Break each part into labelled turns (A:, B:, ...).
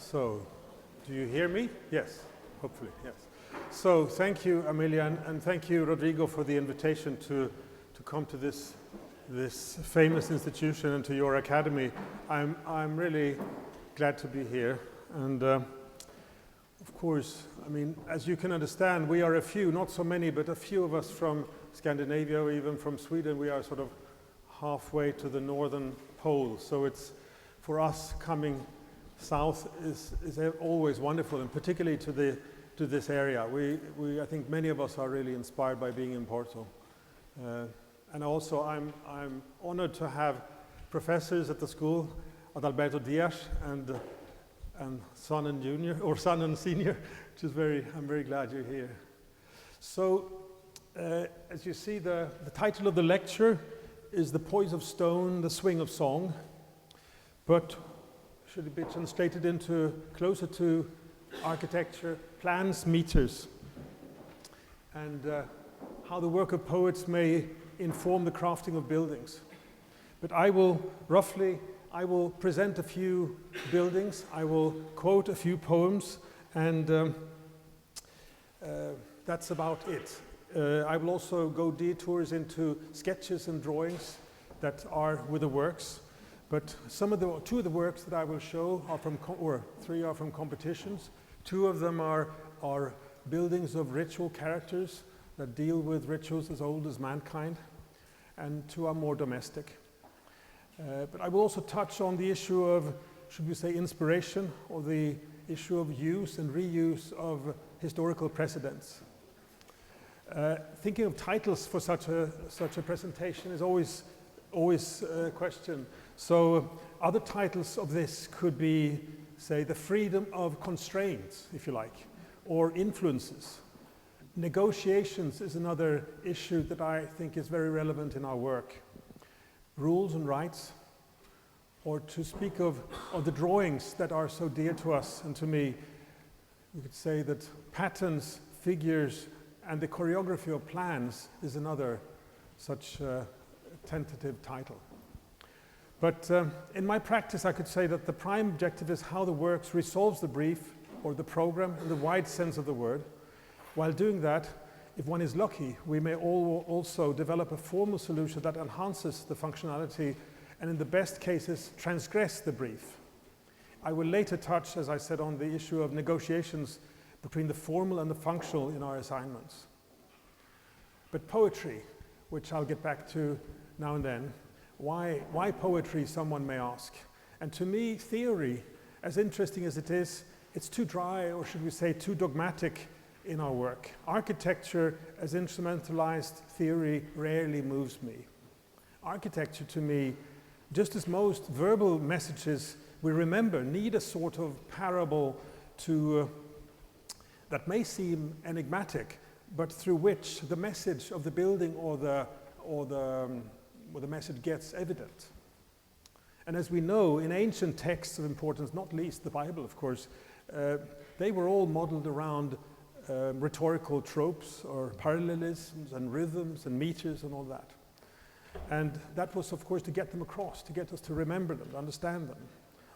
A: So, do you hear me? Yes, hopefully, yes. So, thank you, Amelia, and thank you, Rodrigo, for the invitation to come to this famous institution and to your academy. I'm really glad to be here. And of course, I mean, as you can understand, we are a few, not so many, but a few of us from Scandinavia, or even from Sweden. We are sort of halfway to the northern pole. So it's, for us, coming south is always wonderful, and particularly to this area. I think many of us are really inspired by being in Porto. And also I'm honored to have professors at the school, Adalberto Dias and son and junior, or son and senior, which is I'm very glad you're here. So, as you see, the title of the lecture is The Poise of Stone, the Swing of Song, but should be translated into closer to architecture, plans, meters, and how the work of poets may inform the crafting of buildings. But I will present a few buildings, I will quote a few poems, and that's about it. I will also go detours into sketches and drawings that are with the works, but two of the works that I will show are three are from competitions. Two of them are buildings of ritual characters that deal with rituals as old as mankind, and two are more domestic. But I will also touch on the issue of, should we say, inspiration, or the issue of use and reuse of historical precedents. Thinking of titles for such a presentation is always a question. So other titles of this could be, say, the freedom of constraints, if you like, or influences. Negotiations is another issue that I think is very relevant in our work. Rules and rights, or to speak of the drawings that are so dear to us and to me, we could say that patterns, figures, and the choreography of plans is another such tentative title. But in my practice, I could say that the prime objective is how the works resolves the brief or the program in the wide sense of the word. While doing that, if one is lucky, we may also develop a formal solution that enhances the functionality and in the best cases transgress the brief. I will later touch, as I said, on the issue of negotiations between the formal and the functional in our assignments. But poetry, which I'll get back to now and then, why poetry, someone may ask. And to me, theory, as interesting as it is, it's too dry, or should we say too dogmatic in our work. Architecture as instrumentalized theory rarely moves me. Architecture to me, just as most verbal messages we remember, need a sort of parable that may seem enigmatic, but through which the message of the building or the message gets evident. And as we know, in ancient texts of importance, not least the Bible, of course, they were all modeled around rhetorical tropes or parallelisms and rhythms and meters and all that. And that was, of course, to get them across, to get us to remember them, to understand them.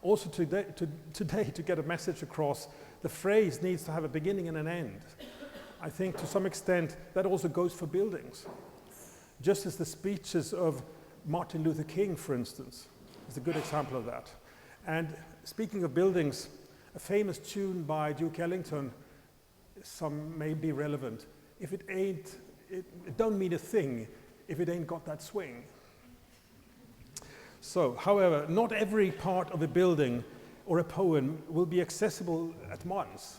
A: Also today, to get a message across, the phrase needs to have a beginning and an end. I think to some extent that also goes for buildings. Just as the speeches of Martin Luther King, for instance, is a good example of that. And speaking of buildings, a famous tune by Duke Ellington, some may be relevant. If it ain't, it don't mean a thing if it ain't got that swing. So, however, not every part of a building or a poem will be accessible at once.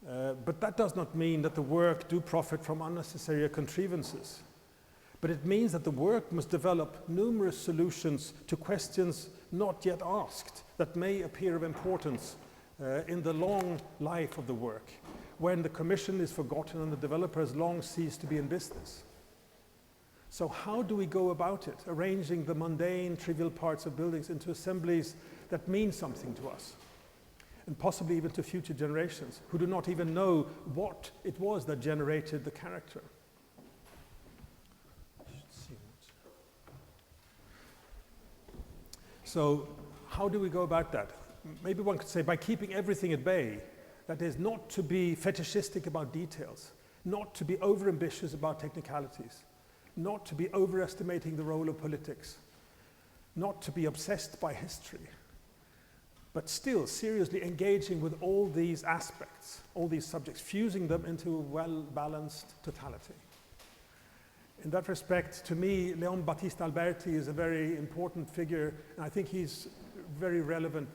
A: But that does not mean that the work do profit from unnecessary contrivances. But it means that the work must develop numerous solutions to questions not yet asked that may appear of importance in the long life of the work, when the commission is forgotten and the developer has long ceased to be in business. So how do we go about it, arranging the mundane, trivial parts of buildings into assemblies that mean something to us, and possibly even to future generations who do not even know what it was that generated the character? So how do we go about that? maybe one could say by keeping everything at bay, that is not to be fetishistic about details, not to be overambitious about technicalities, not to be overestimating the role of politics, not to be obsessed by history, but still seriously engaging with all these aspects, all these subjects, fusing them into a well-balanced totality. In that respect, to me, Leon Battista Alberti is a very important figure, and I think he's very relevant.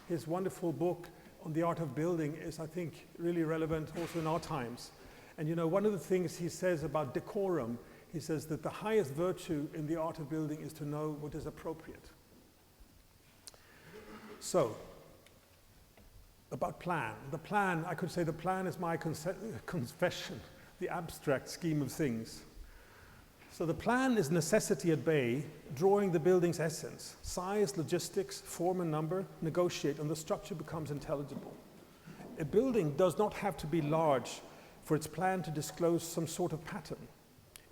A: His wonderful book on the art of building is, I think, really relevant also in our times. And you know, one of the things he says about decorum, he says that the highest virtue in the art of building is to know what is appropriate. So, about plan. The plan, I could say the plan is my confession, the abstract scheme of things. So the plan is necessity at bay, drawing the building's essence. Size, logistics, form and number, negotiate, and the structure becomes intelligible. A building does not have to be large for its plan to disclose some sort of pattern.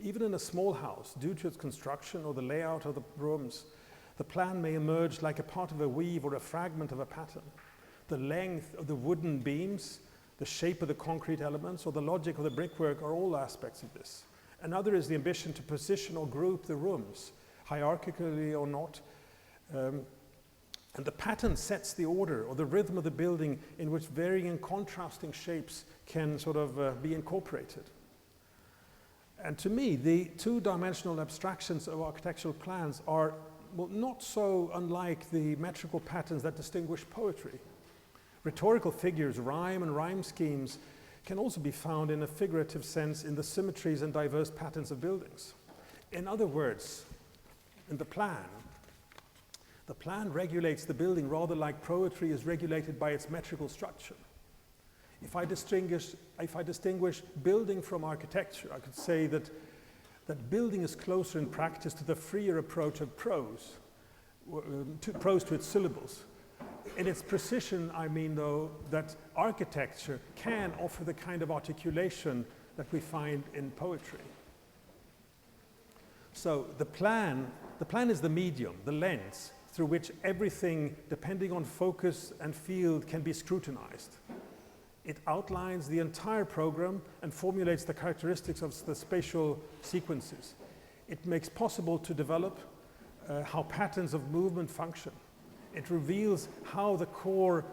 A: Even in a small house, due to its construction or the layout of the rooms, the plan may emerge like a part of a weave or a fragment of a pattern. The length of the wooden beams, the shape of the concrete elements, or the logic of the brickwork are all aspects of this. Another is the ambition to position or group the rooms, hierarchically or not. And the pattern sets the order or the rhythm of the building in which varying and contrasting shapes can sort of be incorporated. And to me, the two-dimensional abstractions of architectural plans are not so unlike the metrical patterns that distinguish poetry. Rhetorical figures, rhyme and rhyme schemes can also be found in a figurative sense in the symmetries and diverse patterns of buildings. In other words, in the plan regulates the building rather like poetry is regulated by its metrical structure. If I distinguish building from architecture, I could say that building is closer in practice to the freer approach of prose to its syllables. In its precision, I mean, though, that architecture can offer the kind of articulation that we find in poetry. So the plan is the medium, the lens, through which everything, depending on focus and field, can be scrutinized. It outlines the entire program and formulates the characteristics of the spatial sequences. It makes possible to develop how patterns of movement function. It reveals how the core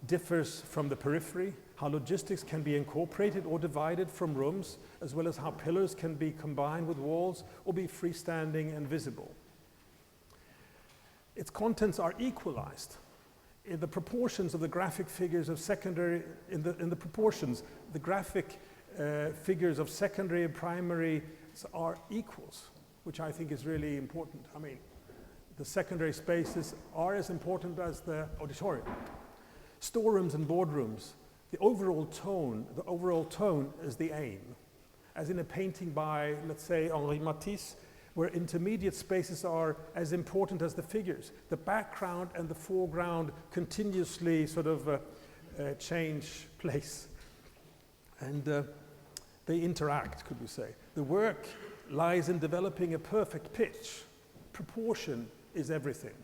A: differs from the periphery, how logistics can be incorporated or divided from rooms, as well as how pillars can be combined with walls or be freestanding and visible. Its contents are equalized in the proportions of the graphic figures of secondary, in the proportions, the graphic figures of secondary and primary are equals, which I think is really important. I mean, the secondary spaces are as important as the auditorium. Storerooms and boardrooms, the overall tone is the aim. As in a painting by, let's say, Henri Matisse, where intermediate spaces are as important as the figures. The background and the foreground continuously sort of change place. And they interact, could we say. The work lies in developing a perfect pitch. Proportion is everything.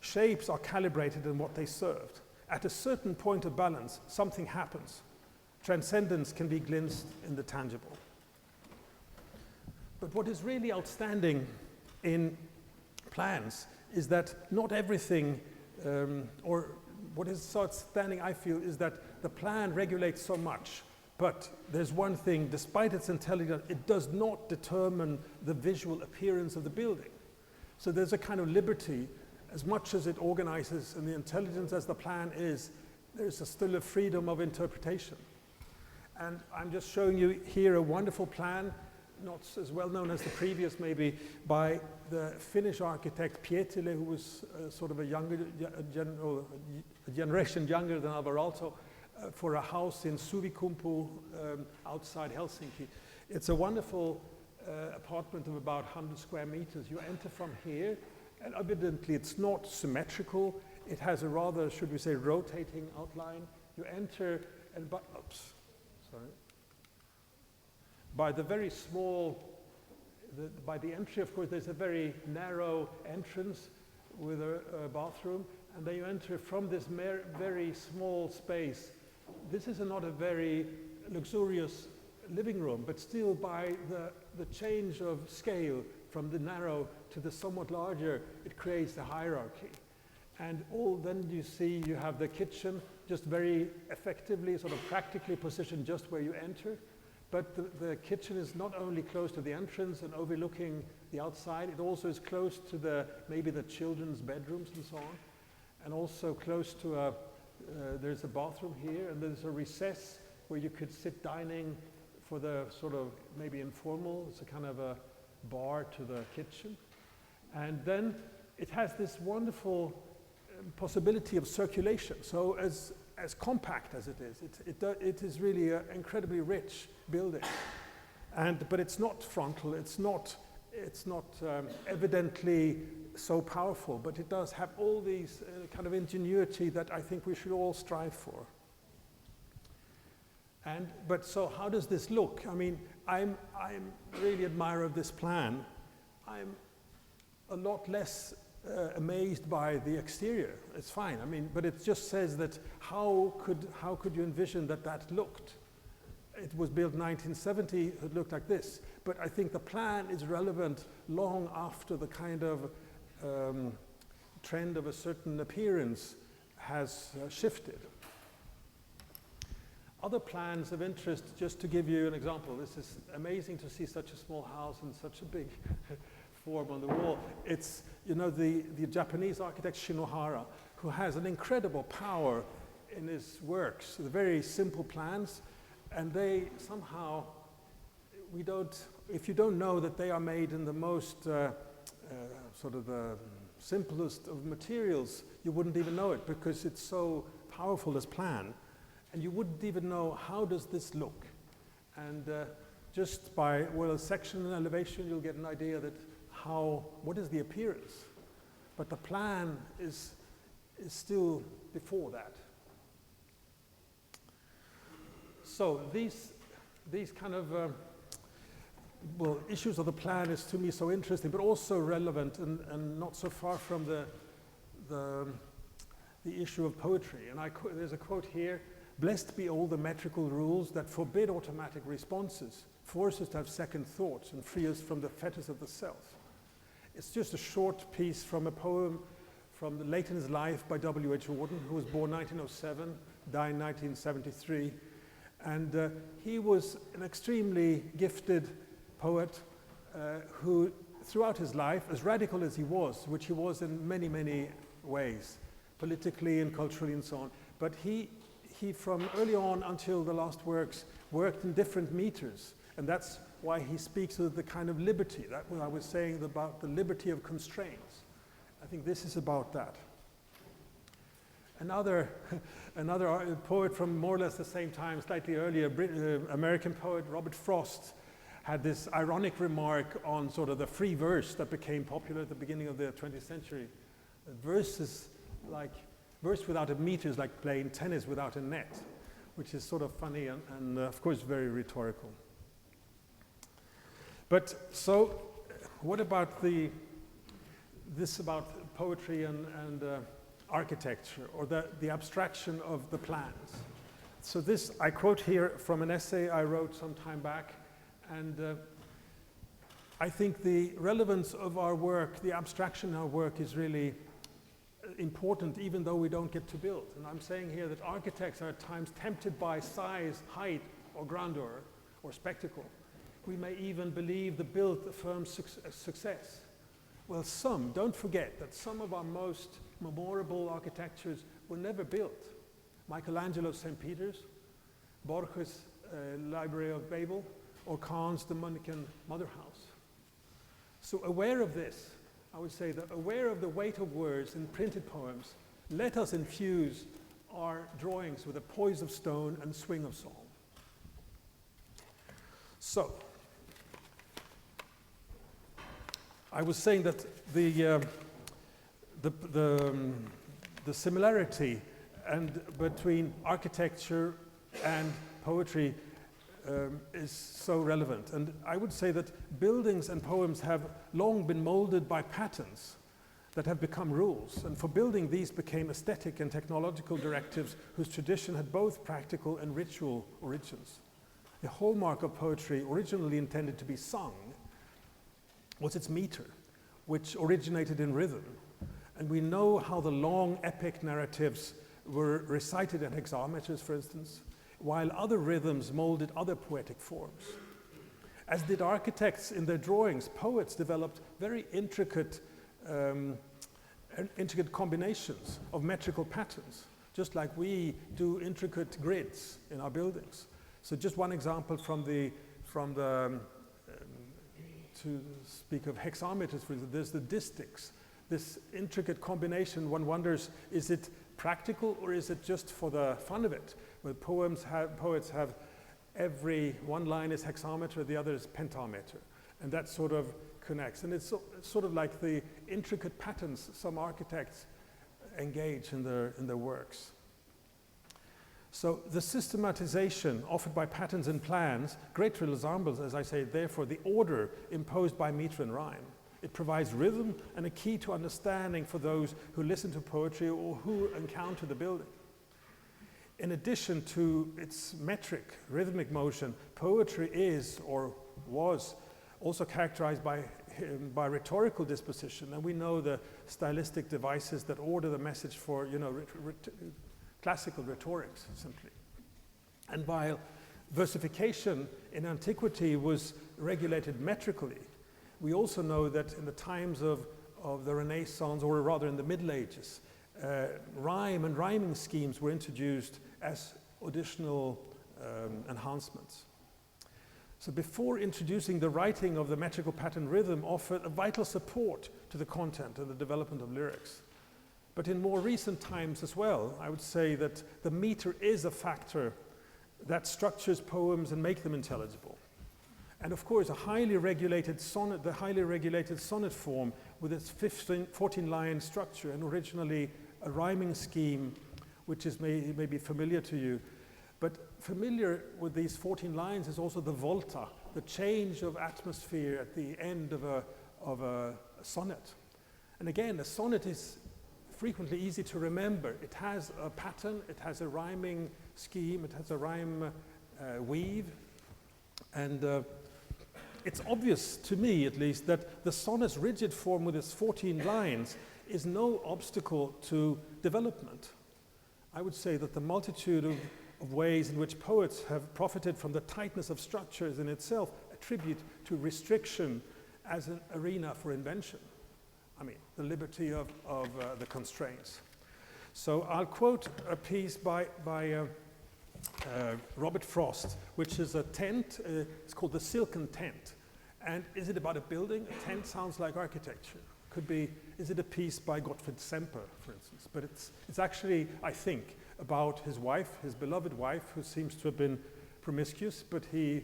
A: Shapes are calibrated in what they served. At a certain point of balance, something happens. Transcendence can be glimpsed in the tangible. But what is really outstanding in plans is that not everything, or what is so outstanding, I feel, is that the plan regulates so much. But there's one thing, despite its intelligence, it does not determine the visual appearance of the building. So there's a kind of liberty, as much as it organizes and the intelligence as the plan is, there's still a freedom of interpretation. And I'm just showing you here a wonderful plan, not as well known as the previous maybe, by the Finnish architect Pietilä, who was sort of a generation younger than Alvaralto, for a house in Suvikumpu outside Helsinki. It's a wonderful apartment of about 100 square meters. You enter from here, and evidently it's not symmetrical. It has a rather, should we say, rotating outline. You enter, and by the very small, by the entry, of course, there's a very narrow entrance with a bathroom. and then you enter from this very small space. This is not a very luxurious living room, but still by the change of scale from the narrow to the somewhat larger, it creates a hierarchy. And then you see you have the kitchen just very effectively, sort of practically positioned just where you enter. But the kitchen is not only close to the entrance and overlooking the outside, it also is close to maybe the children's bedrooms and so on. And also close to there's a bathroom here, and there's a recess where you could sit dining for the sort of maybe informal. It's a kind of a bar to the kitchen. And then it has this wonderful possibility of circulation. So as compact as it is, it is really an incredibly rich building. But it's not frontal, it's not evidently so powerful, but it does have all these kind of ingenuity that I think we should all strive for. But so how does this look? I mean, I'm really admirer of this plan. I'm a lot less amazed by the exterior. It's fine. I mean, but it just says that how could you envision that looked? It was built 1970. It looked like this. But I think the plan is relevant long after the kind of trend of a certain appearance has shifted. Other plans of interest, just to give you an example, this is amazing to see such a small house and such a big form on the wall. It's, you know, the Japanese architect Shinohara, who has an incredible power in his works, the very simple plans, and they somehow, if you don't know that they are made in the most sort of the simplest of materials, you wouldn't even know it because it's so powerful as plan. And you wouldn't even know, how does this look? And just by, a section and elevation, you'll get an idea that what is the appearance? But the plan is still before that. So these kind of, issues of the plan is to me so interesting, but also relevant and not so far from the issue of poetry. And there's a quote here: "Blessed be all the metrical rules that forbid automatic responses, force us to have second thoughts, and free us from the fetters of the self." It's just a short piece from a poem from late in his life by W.H. Auden, who was born 1907, died in 1973. And he was an extremely gifted poet who, throughout his life, as radical as he was, which he was in many, many ways, politically and culturally and so on, but he from early on until the last works worked in different meters, and that's why he speaks of the kind of liberty. That what I was saying about the liberty of constraints. I think this is about that. Another poet from more or less the same time, slightly earlier, American poet Robert Frost, had this ironic remark on sort of the free verse that became popular at the beginning of the 20th century. Verse without a meter is like playing tennis without a net, which is sort of funny and of course very rhetorical. But so, what about this about poetry and architecture, or the abstraction of the plans? So this, I quote here from an essay I wrote some time back, and I think the relevance of our work, the abstraction of our work, is really important, even though we don't get to build. And I'm saying here that architects are at times tempted by size, height, or grandeur, or spectacle. We may even believe the build affirms success. Well, don't forget that some of our most memorable architectures were never built. Michelangelo's St. Peter's, Borges' Library of Babel, or Kahn's The Manneken Mother House. So aware of this, I would say that aware of the weight of words in printed poems, let us infuse our drawings with a poise of stone and swing of song. So, I was saying that the similarity between architecture and poetry is so relevant. And I would say that buildings and poems have long been molded by patterns. that have become rules. And for building, these became aesthetic and technological directives whose tradition had both practical and ritual origins. The hallmark of poetry, originally intended to be sung, was its meter, which originated in rhythm. And we know how the long epic narratives were recited in hexameters, for instance, while other rhythms molded other poetic forms. As did architects in their drawings, poets developed very intricate combinations of metrical patterns, just like we do intricate grids in our buildings. So just one example to speak of hexameters, for instance, there's the distichs. This intricate combination, one wonders, is it practical or is it just for the fun of it? Where poets have every one line is hexameter, the other is pentameter. And that sort of connects. And it's sort of like the intricate patterns some architects engage in their works. So the systematization offered by patterns and plans, great examples, as I say, therefore, the order imposed by meter and rhyme. It provides rhythm and a key to understanding for those who listen to poetry or who encounter the building. In addition to its metric, rhythmic motion, poetry is, or was, also characterized by rhetorical disposition. And we know the stylistic devices that order the message for, classical rhetorics, simply. And while versification in antiquity was regulated metrically, we also know that in the times of the Renaissance, or rather in the Middle Ages, rhyme and rhyming schemes were introduced as additional enhancements. So before introducing the writing of the metrical pattern rhythm offered a vital support to the content and the development of lyrics. But in more recent times as well, I would say that the meter is a factor that structures poems and make them intelligible. And of course, the highly regulated sonnet form with its 14-line structure and originally a rhyming scheme, which is maybe familiar to you. But familiar with these 14 lines is also the volta, the change of atmosphere at the end of a sonnet. And again, a sonnet is frequently easy to remember. It has a pattern, it has a rhyming scheme, it has a rhyme weave, and it's obvious to me, at least, that the sonnet's rigid form with its 14 lines is no obstacle to development. I would say that the multitude of ways in which poets have profited from the tightness of structures in itself attribute to restriction as an arena for invention. I mean, the liberty of the constraints. So I'll quote a piece by Robert Frost, which is a tent. It's called The Silken Tent. And is it about a building? A tent sounds like architecture. Could be, is it a piece by Gottfried Semper, for instance? But it's actually, I think, about his wife, his beloved wife, who seems to have been promiscuous, but she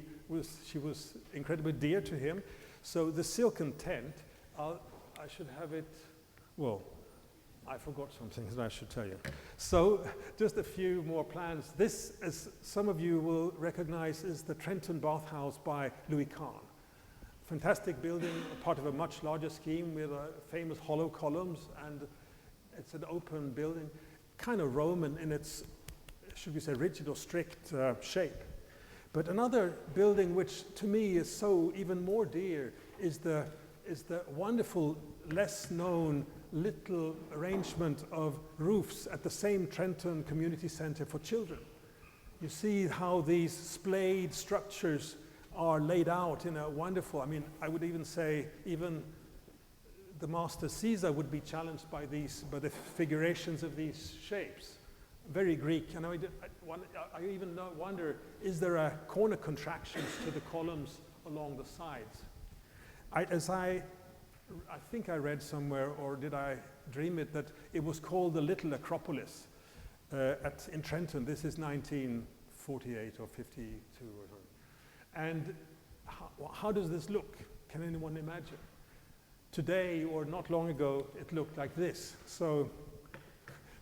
A: was incredibly dear to him. So The Silken Tent, I should have it, well, I forgot something that I should tell you. So just a few more plans. This, as some of you will recognize, is the Trenton Bathhouse by Louis Kahn. Fantastic building, part of a much larger scheme with famous hollow columns, and it's an open building, kind of Roman in its, should we say, rigid or strict shape. But another building which to me is so even more dear is the wonderful, less known little arrangement of roofs at the same Trenton Community Center for Children. You see how these splayed structures are laid out in a wonderful, I mean, I would even say even the master Caesar would be challenged by the figurations of these shapes. Very Greek. And I even wonder, is there a corner contractions to the columns along the sides? I think I read somewhere, or did I dream it, that it was called the Little Acropolis in Trenton. This is 1948 or 52 or something. And how does this look? Can anyone imagine? Today, or not long ago, it looked like this. So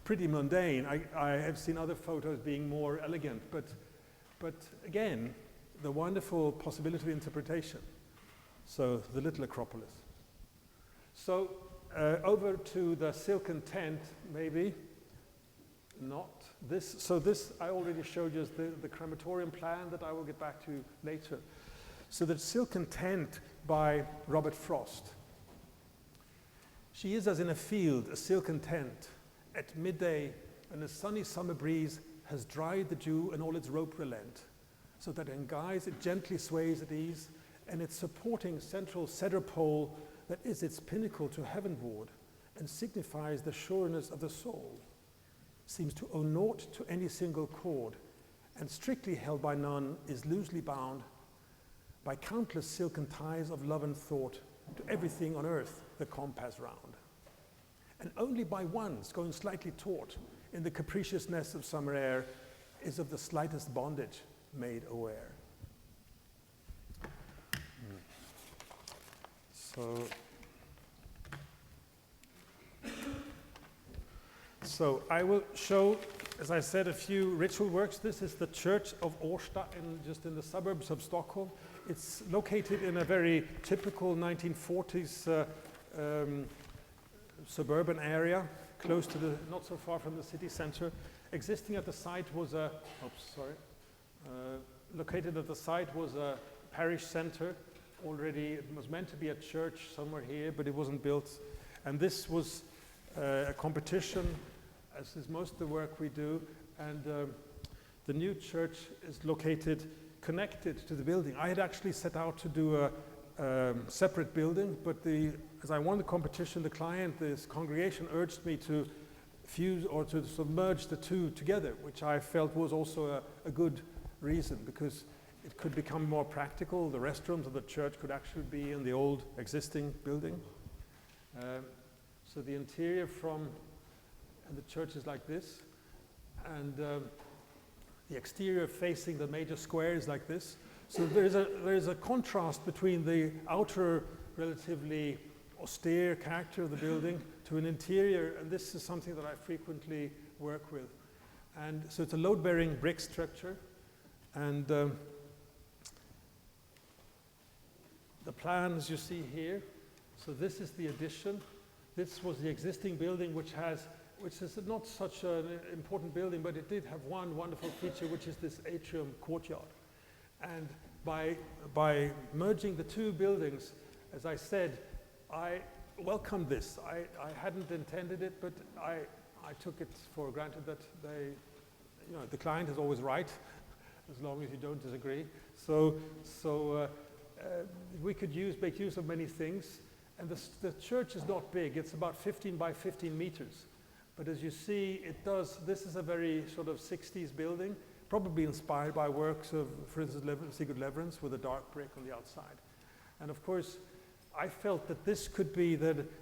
A: pretty mundane. I have seen other photos being more elegant, but again, the wonderful possibility of interpretation. So the Little Acropolis. So Over to the silken tent, maybe. Not this. So this I already showed you as the crematorium plan that I will get back to later. So the silken tent by Robert Frost. She is as in a field, a silken tent, at midday, and a sunny summer breeze has dried the dew and all its rope relent, so that in guise it gently sways at ease, and its supporting central cedar pole that is its pinnacle to heavenward, and signifies the sureness of the soul, seems to owe naught to any single cord, and strictly held by none, is loosely bound by countless silken ties of love and thought to everything on earth the compass round. And only by ones going slightly taut in the capriciousness of summer air is of the slightest bondage made aware. So I will show, as I said, a few ritual works. This is the Church of Årsta, just in the suburbs of Stockholm. It's located in a very typical 1940s suburban area, close to the, not so far from the city center. Existing at the site was a, located at the site was a parish center. Already, it was meant to be a church somewhere here, but it wasn't built. And this was a competition, as is most of the work we do. And the new church is located, connected to the building. I had actually set out to do a separate building, but as I won the competition, the client, this congregation, urged me to fuse or to submerge the two together, which I felt was also a good reason, because it could become more practical. The restrooms of the church could actually be in the old existing building. So the interior from the church is like this, and the exterior facing the major square is like this. So there is a contrast between the outer, relatively austere character of the building to an interior, and this is something that I frequently work with. And so it's a load-bearing brick structure, and the plans you see here. So this is the addition. This was the existing building, which is not such an important building, but it did have one wonderful feature, which is this atrium courtyard. And by merging the two buildings, as I said, I welcomed this. I hadn't intended it, but I took it for granted that the client is always right, as long as you don't disagree. So we could make use of many things. And the church is not big. It's about 15 by 15 meters. But as you see, this is a very sort of 60s building, probably inspired by works of, for instance, Sigurd Leverance with a dark brick on the outside. And of course, I felt that this could be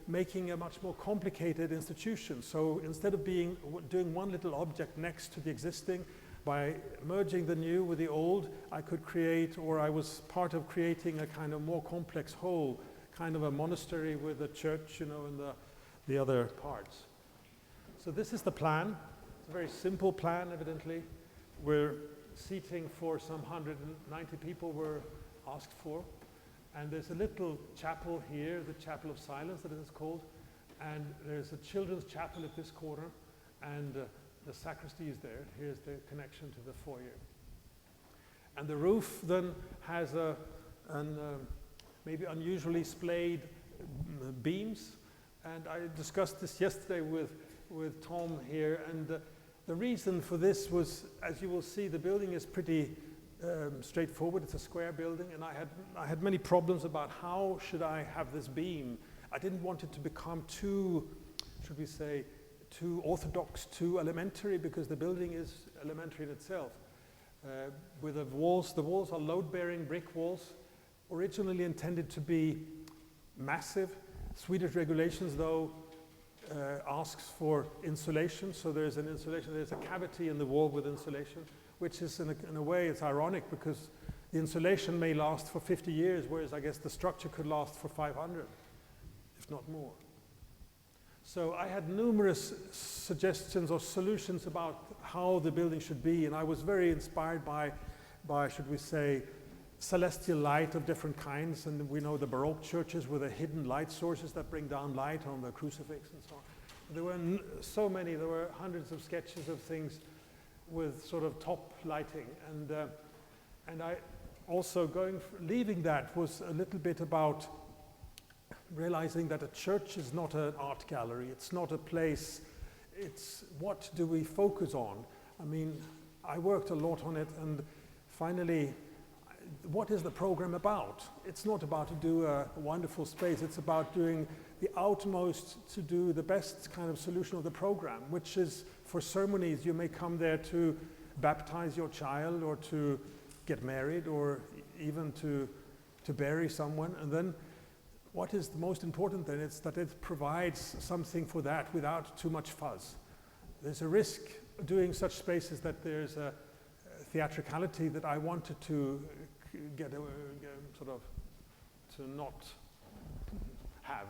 A: making a much more complicated institution. So instead of doing one little object next to the existing, by merging the new with the old, I could create, or I was part of creating, a kind of more complex whole, kind of a monastery with a church, and the other parts. So this is the plan. It's a very simple plan, evidently. We're seating for some 190 people were asked for. And there's a little chapel here, the Chapel of Silence that it is called. And there's a children's chapel at this corner. And the sacristy is there. Here's the connection to the foyer. And the roof then has maybe unusually splayed beams. And I discussed this yesterday with Tom here. And the reason for this was, as you will see, the building is pretty straightforward. It's a square building, and I had many problems about how should I have this beam. I didn't want it to become too, should we say, too orthodox, too elementary, because the building is elementary in itself. With the walls are load-bearing brick walls, originally intended to be massive. Swedish regulations, though, asks for insulation, so there's an insulation. There's a cavity in the wall with insulation, which is in a way, it's ironic, because the insulation may last for 50 years, whereas I guess the structure could last for 500, if not more. So I had numerous suggestions or solutions about how the building should be, and I was very inspired by should we say, celestial light of different kinds, and we know the Baroque churches with the hidden light sources that bring down light on the crucifix and so on. There were so many, there were hundreds of sketches of things with sort of top lighting, and I also leaving that was a little bit about realizing that a church is not an art gallery, it's not a place, it's what do we focus on? I mean, I worked a lot on it, and finally, what is the program about? It's not about to do a wonderful space, it's about doing the utmost to do the best kind of solution of the program, which is for ceremonies, you may come there to baptize your child or to get married or even to bury someone, and then what is the most important then? It's that it provides something for that without too much fuzz. There's a risk doing such spaces that there's a theatricality that I wanted to sort of to not have.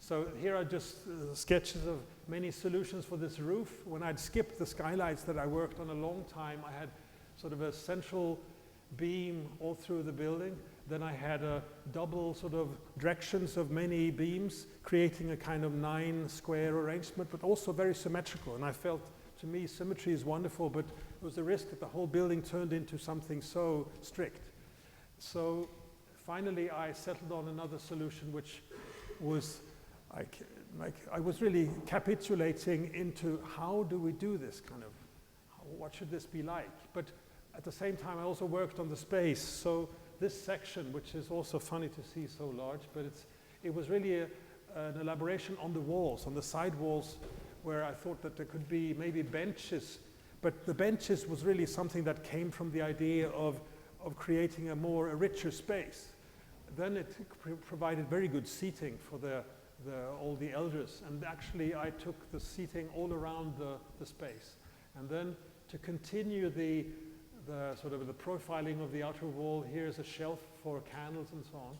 A: So here are just sketches of many solutions for this roof. When I'd skipped the skylights that I worked on a long time, I had sort of a central beam all through the building. Then I had a double sort of directions of many beams, creating a kind of 9 square arrangement, but also very symmetrical. And I felt, to me, symmetry is wonderful, but it was the risk that the whole building turned into something so strict. So finally, I settled on another solution, which was I was really capitulating into how do we do this kind of, what should this be like? But at the same time, I also worked on the space. So this section, which is also funny to see so large, but it was really an elaboration on the walls, on the side walls, where I thought that there could be maybe benches, but the benches was really something that came from the idea of creating a richer space. Then it provided very good seating for all the elders, and actually I took the seating all around the space. And then to continue the sort of the profiling of the outer wall, here's a shelf for candles and so on.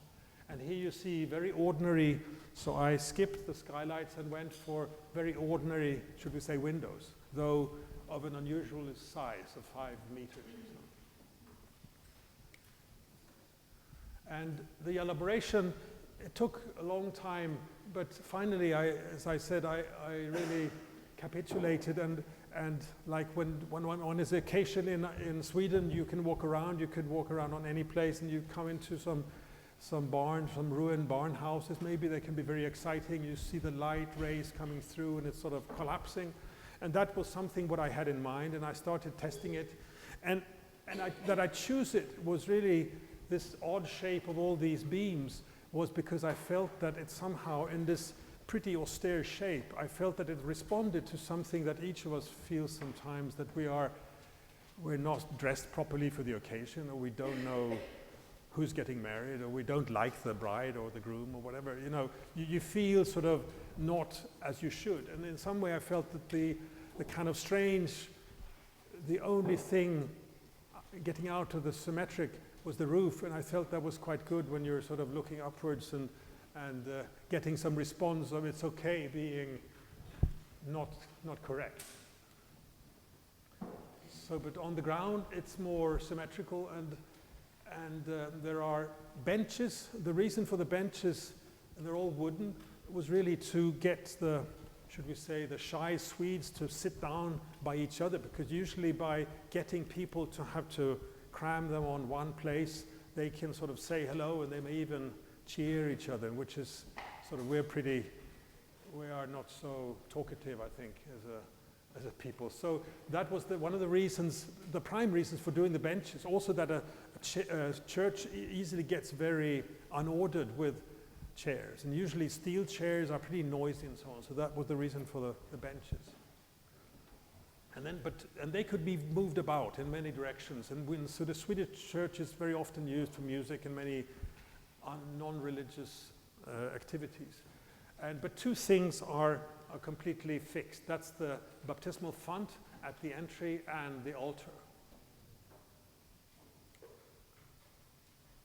A: And here you see very ordinary, so I skipped the skylights and went for very ordinary, should we say, windows, though of an unusual size of 5 meters or so. And the elaboration, it took a long time, but finally, as I said, I really capitulated, and like when on a vacation in Sweden, you can walk around. You could walk around on any place, and you come into some barns, some ruined barn houses. Maybe they can be very exciting. You see the light rays coming through, and it's sort of collapsing. And that was something what I had in mind, and I started testing it. And that I choose it was really this odd shape of all these beams was because I felt that it somehow in this pretty austere shape, I felt that it responded to something that each of us feels sometimes, that we're not dressed properly for the occasion, or we don't know who's getting married, or we don't like the bride or the groom or whatever. You know, you feel sort of not as you should. And in some way I felt that the kind of strange, the only thing getting out of the symmetric was the roof, and I felt that was quite good when you're sort of looking upwards and getting some response of it's okay being not correct. So, but on the ground it's more symmetrical, and there are benches. The reason for the benches, and they're all wooden, was really to get the, should we say, the shy Swedes to sit down by each other, because usually by getting people to have to cram them on one place, they can sort of say hello, and they may even cheer each other, which is sort of, we are not so talkative, I think, as a people. So that was one of the reasons, the prime reasons for doing the benches. Also that a church easily gets very unordered with chairs, and usually steel chairs are pretty noisy and so on. So that was the reason for the benches. And then, and they could be moved about in many directions. And so the Swedish church is very often used for music and many non-religious activities. But two things are completely fixed. That's the baptismal font at the entry and the altar.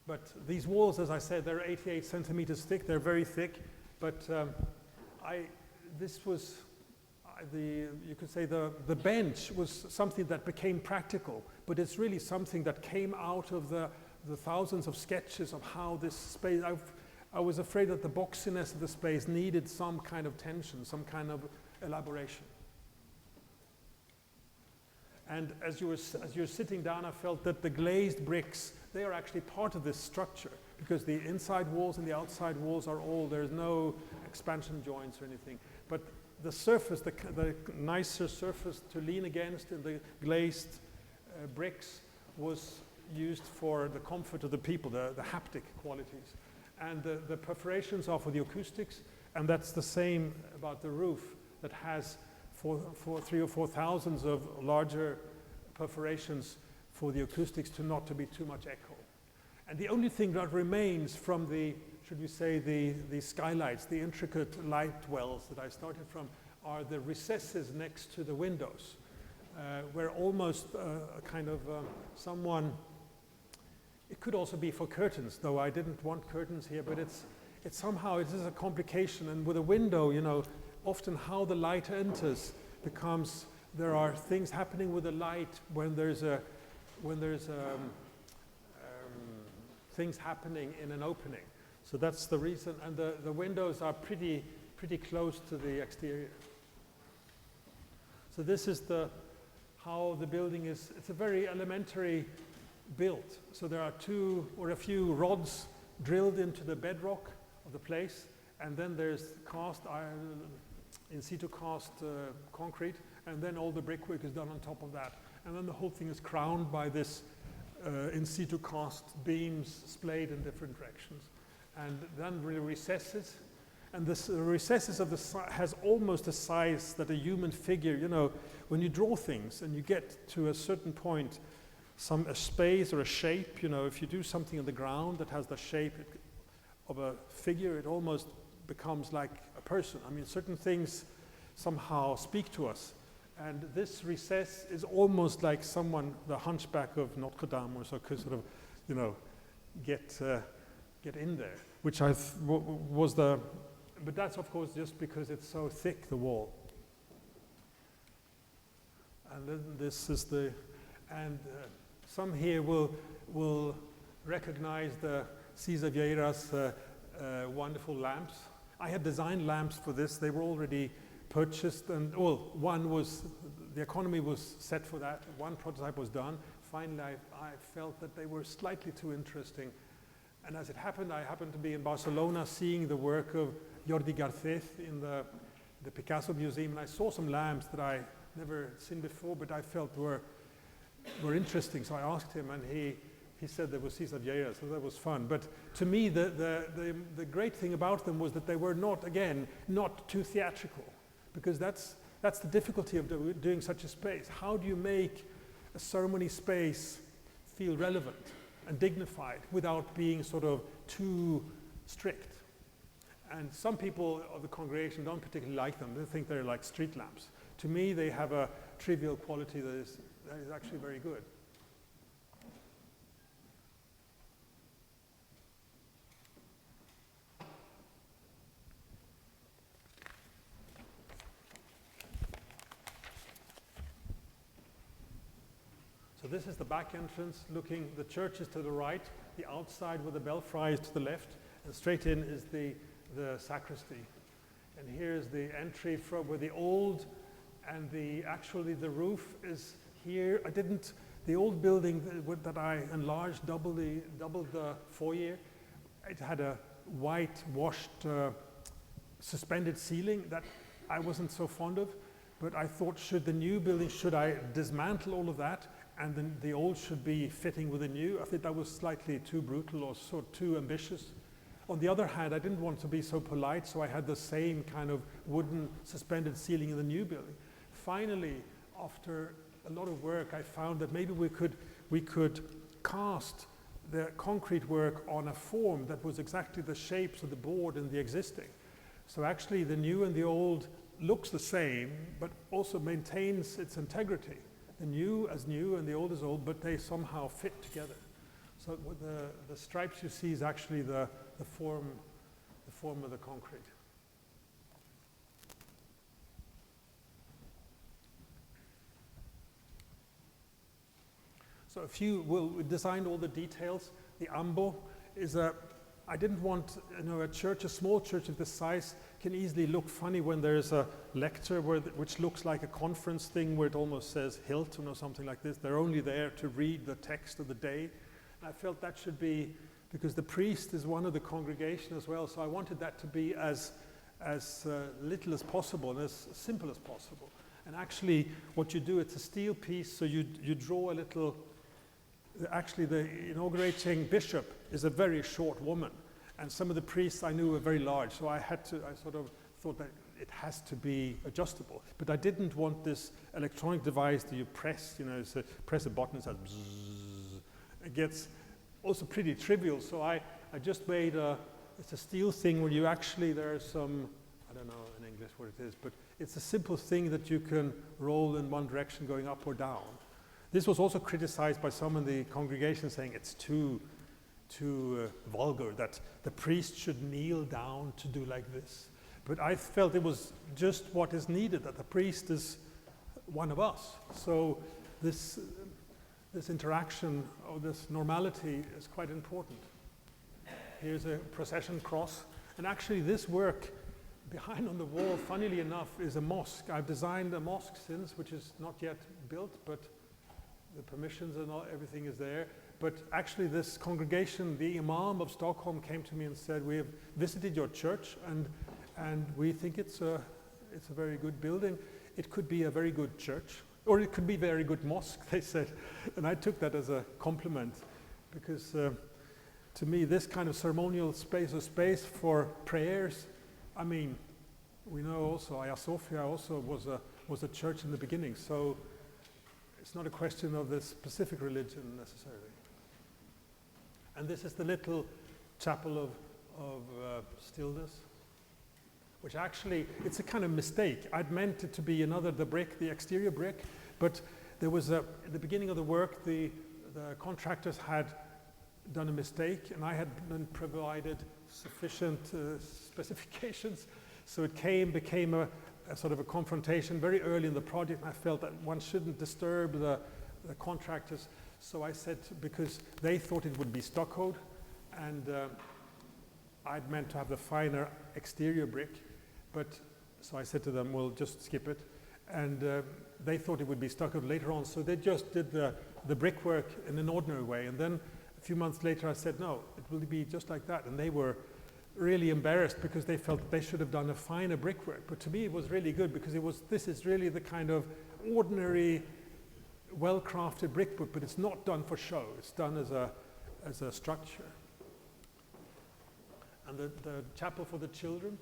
A: But these walls, as I said, they're 88 centimeters thick. They're very thick. But you could say the bench was something that became practical, but it's really something that came out of the the thousands of sketches of how this space, I was afraid that the boxiness of the space needed some kind of tension, some kind of elaboration. And as you're sitting down, I felt that the glazed bricks, they are actually part of this structure, because the inside walls and the outside walls are all, there's no expansion joints or anything. But the surface, the nicer surface to lean against in the glazed bricks was used for the comfort of the people, the haptic qualities. And the perforations are for the acoustics, and that's the same about the roof that has 3,000 or 4,000 of larger perforations for the acoustics not to be too much echo. And the only thing that remains from the, should we say, the skylights, the intricate light wells that I started from, are the recesses next to the windows, where almost kind of someone, it could also be for curtains, though I didn't want curtains here, but it's somehow, it is a complication. And with a window, you know, often how the light enters becomes, there are things happening with the light when there's things happening in an opening. So that's the reason, and the windows are pretty close to the exterior. So this is how the building is. It's a very elementary build. So there are a few rods drilled into the bedrock of the place, and then there's cast iron, in situ cast concrete, and then all the brickwork is done on top of that. And then the whole thing is crowned by this in situ cast beams splayed in different directions. And then the recesses, and the recesses of has almost a size that a human figure, you know, when you draw things and you get to a certain point, a space or a shape, you know, if you do something on the ground that has the shape of a figure, it almost becomes like a person. I mean, certain things somehow speak to us. And this recess is almost like someone, the hunchback of Notre Dame, or so could sort of, you know, get in there, which was but that's of course just because it's so thick, the wall. And then this is some here will recognize the César Vieira's wonderful lamps. I had designed lamps for this. They were already purchased, and the economy was set for that. One prototype was done. Finally, I felt that they were slightly too interesting. And as it happened, I happened to be in Barcelona seeing the work of Jordi Garcés in the Picasso Museum, and I saw some lamps that I never seen before, but I felt were interesting. So I asked him, and he said there was César Vieira, so that was fun. But to me, the great thing about them was that they were not too theatrical, because that's the difficulty of doing such a space. How do you make a ceremony space feel relevant and dignified without being sort of too strict? And some people of the congregation don't particularly like them. They think they're like street lamps. To me, they have a trivial quality that is actually very good. So this is the back entrance, the church is to the right, the outside with the belfry is to the left, and straight in is the sacristy. And here's the entry from where the old, and actually the roof is here. The old building that I enlarged, doubled the foyer, it had a white washed suspended ceiling that I wasn't so fond of, but I thought, should I dismantle all of that, and then the old should be fitting with the new? I think that was slightly too brutal or sort of too ambitious. On the other hand, I didn't want to be so polite, so I had the same kind of wooden suspended ceiling in the new building. Finally, after a lot of work, I found that maybe we could cast the concrete work on a form that was exactly the shapes of the board in the existing. So actually the new and the old looks the same, but also maintains its integrity. The new as new and the old as old, but they somehow fit together. So the stripes you see is actually the form of the concrete. So we designed all the details. the ambo, is I didn't want, a church, a small church of this size can easily look funny when there's a lecture which looks like a conference thing where it almost says Hilton or something like this. They're only there to read the text of the day. And I felt that should be, because the priest is one of the congregation as well, so I wanted that to be as little as possible and as simple as possible. And actually what you do, it's a steel piece, so you draw a little. Actually, the inaugurating bishop is a very short woman, and some of the priests I knew were very large, so I sort of thought that it has to be adjustable. But I didn't want this electronic device that you press, so press a button and it says bzzz. It gets also pretty trivial, so I just made it's a steel thing where you actually, there's some, I don't know in English what it is, but it's a simple thing that you can roll in one direction going up or down. This was also criticized by some in the congregation, saying it's too vulgar, that the priest should kneel down to do like this. But I felt it was just what is needed, that the priest is one of us. So this interaction, or this normality, is quite important. Here's a procession cross. And actually this work behind on the wall, funnily enough, is a mosque. I've designed a mosque since, which is not yet built, but the permissions and everything is there. But actually this congregation, the Imam of Stockholm came to me and said, we have visited your church and we think it's a very good building. It could be a very good church, or it could be a very good mosque, they said. And I took that as a compliment, because to me this kind of ceremonial space, or space for prayers, I mean, we know also Hagia Sophia also was a church in the beginning, so it's not a question of the specific religion necessarily. And this is the little chapel of stillness, which actually, it's a kind of mistake. I'd meant it to be the exterior brick, but there was at the beginning of the work, the contractors had done a mistake, and I had been provided sufficient specifications, so it became a sort of a confrontation very early in the project. And I felt that one shouldn't disturb the contractors, so I said, because they thought it would be stuccoed, and I'd meant to have the finer exterior brick, but so I said to them, we'll just skip it, and they thought it would be stuccoed later on, so they just did the brickwork in an ordinary way. And then a few months later I said, no, it will be just like that, and they were really embarrassed because they felt they should have done a finer brickwork. But to me it was really good, because this is really the kind of ordinary, well-crafted brickwork, but it's not done for show. It's done as a structure. And the chapel for the children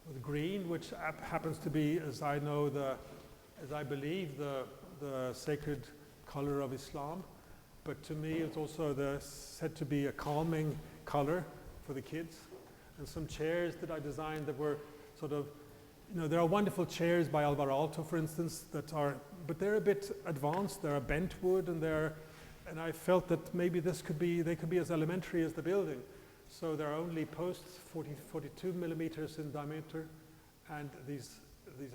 A: with green, which happens to be, as I believe, the sacred color of Islam. But to me it's also said to be a calming color for the kids. And some chairs that I designed that were sort of, there are wonderful chairs by Alvar Aalto, for instance, but they're a bit advanced. They're bent wood, and I felt that maybe they could be as elementary as the building. So there are only posts 42 millimeters in diameter, and these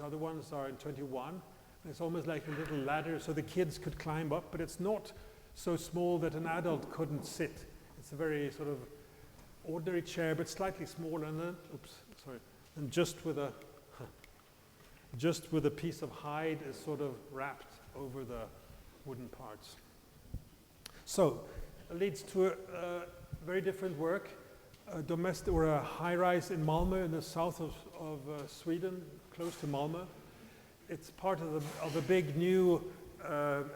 A: other ones are in 21. And it's almost like a little ladder, so the kids could climb up, but it's not so small that an adult couldn't sit. It's a very sort of ordinary chair, but slightly smaller, and just with a piece of hide is sort of wrapped over the wooden parts. So it leads to a very different work, a domestic or a high-rise in Malmö, in the south of Sweden, close to Malmö. It's part of a big new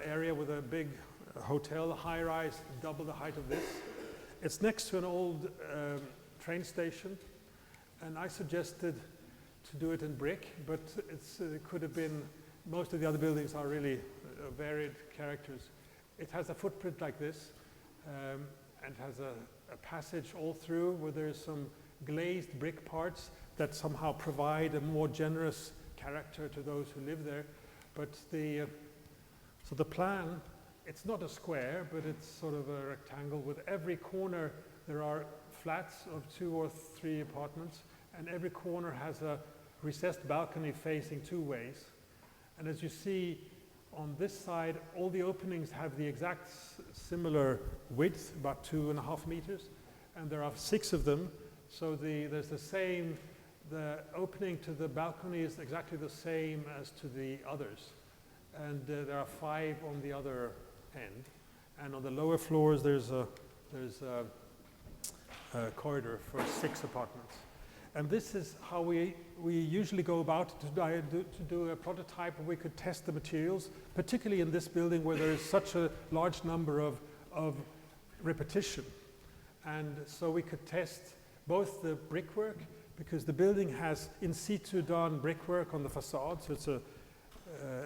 A: area with a big hotel, high-rise, double the height of this. It's next to an old train station, and I suggested to do it in brick, but it could have been, most of the other buildings are really varied characters. It has a footprint like this, and has a passage all through where there's some glazed brick parts that somehow provide a more generous character to those who live there. But so the plan, it's not a square, but it's sort of a rectangle. With every corner there are flats of 2 or 3 apartments, and every corner has a recessed balcony facing 2 ways. And as you see, on this side, all the openings have the exact similar width, about 2.5 meters, and there are 6 of them. So there's the same, the opening to the balcony is exactly the same as to the others. And there are 5 on the other end. And on the lower floors, there's a corridor for 6 apartments. And this is how we usually go about to do a prototype where we could test the materials, particularly in this building where there is such a large number of repetition. And so we could test both the brickwork, because the building has in situ done brickwork on the facade, so it's a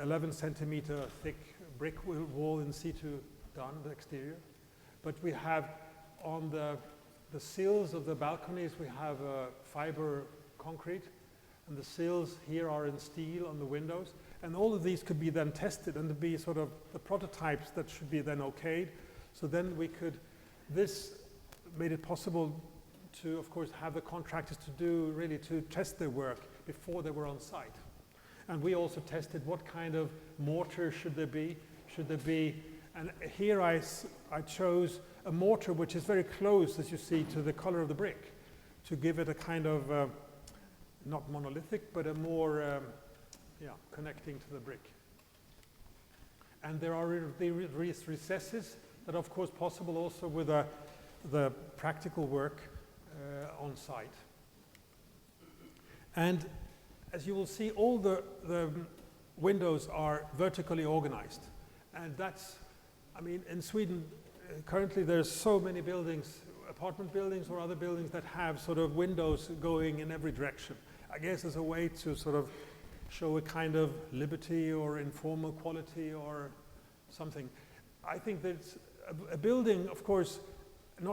A: 11 centimeter thick brick wall in situ done, the exterior. But we have on the sills of the balconies, we have fiber concrete, and the sills here are in steel on the windows. And all of these could be then tested and to be sort of the prototypes that should be then okayed. So then we could, this made it possible to, of course, have the contractors to test their work before they were on site. And we also tested what kind of mortar should there be. And here I chose a mortar which is very close, as you see, to the color of the brick, to give it a kind of, not monolithic, but a more, connecting to the brick. And there are these recesses that are, of course, possible also with the practical work on site. And as you will see, all the windows are vertically organized. And that's, I mean, in Sweden, currently there's so many buildings, apartment buildings or other buildings that have sort of windows going in every direction. I guess as a way to sort of show a kind of liberty or informal quality or something. I think that a building, of course, the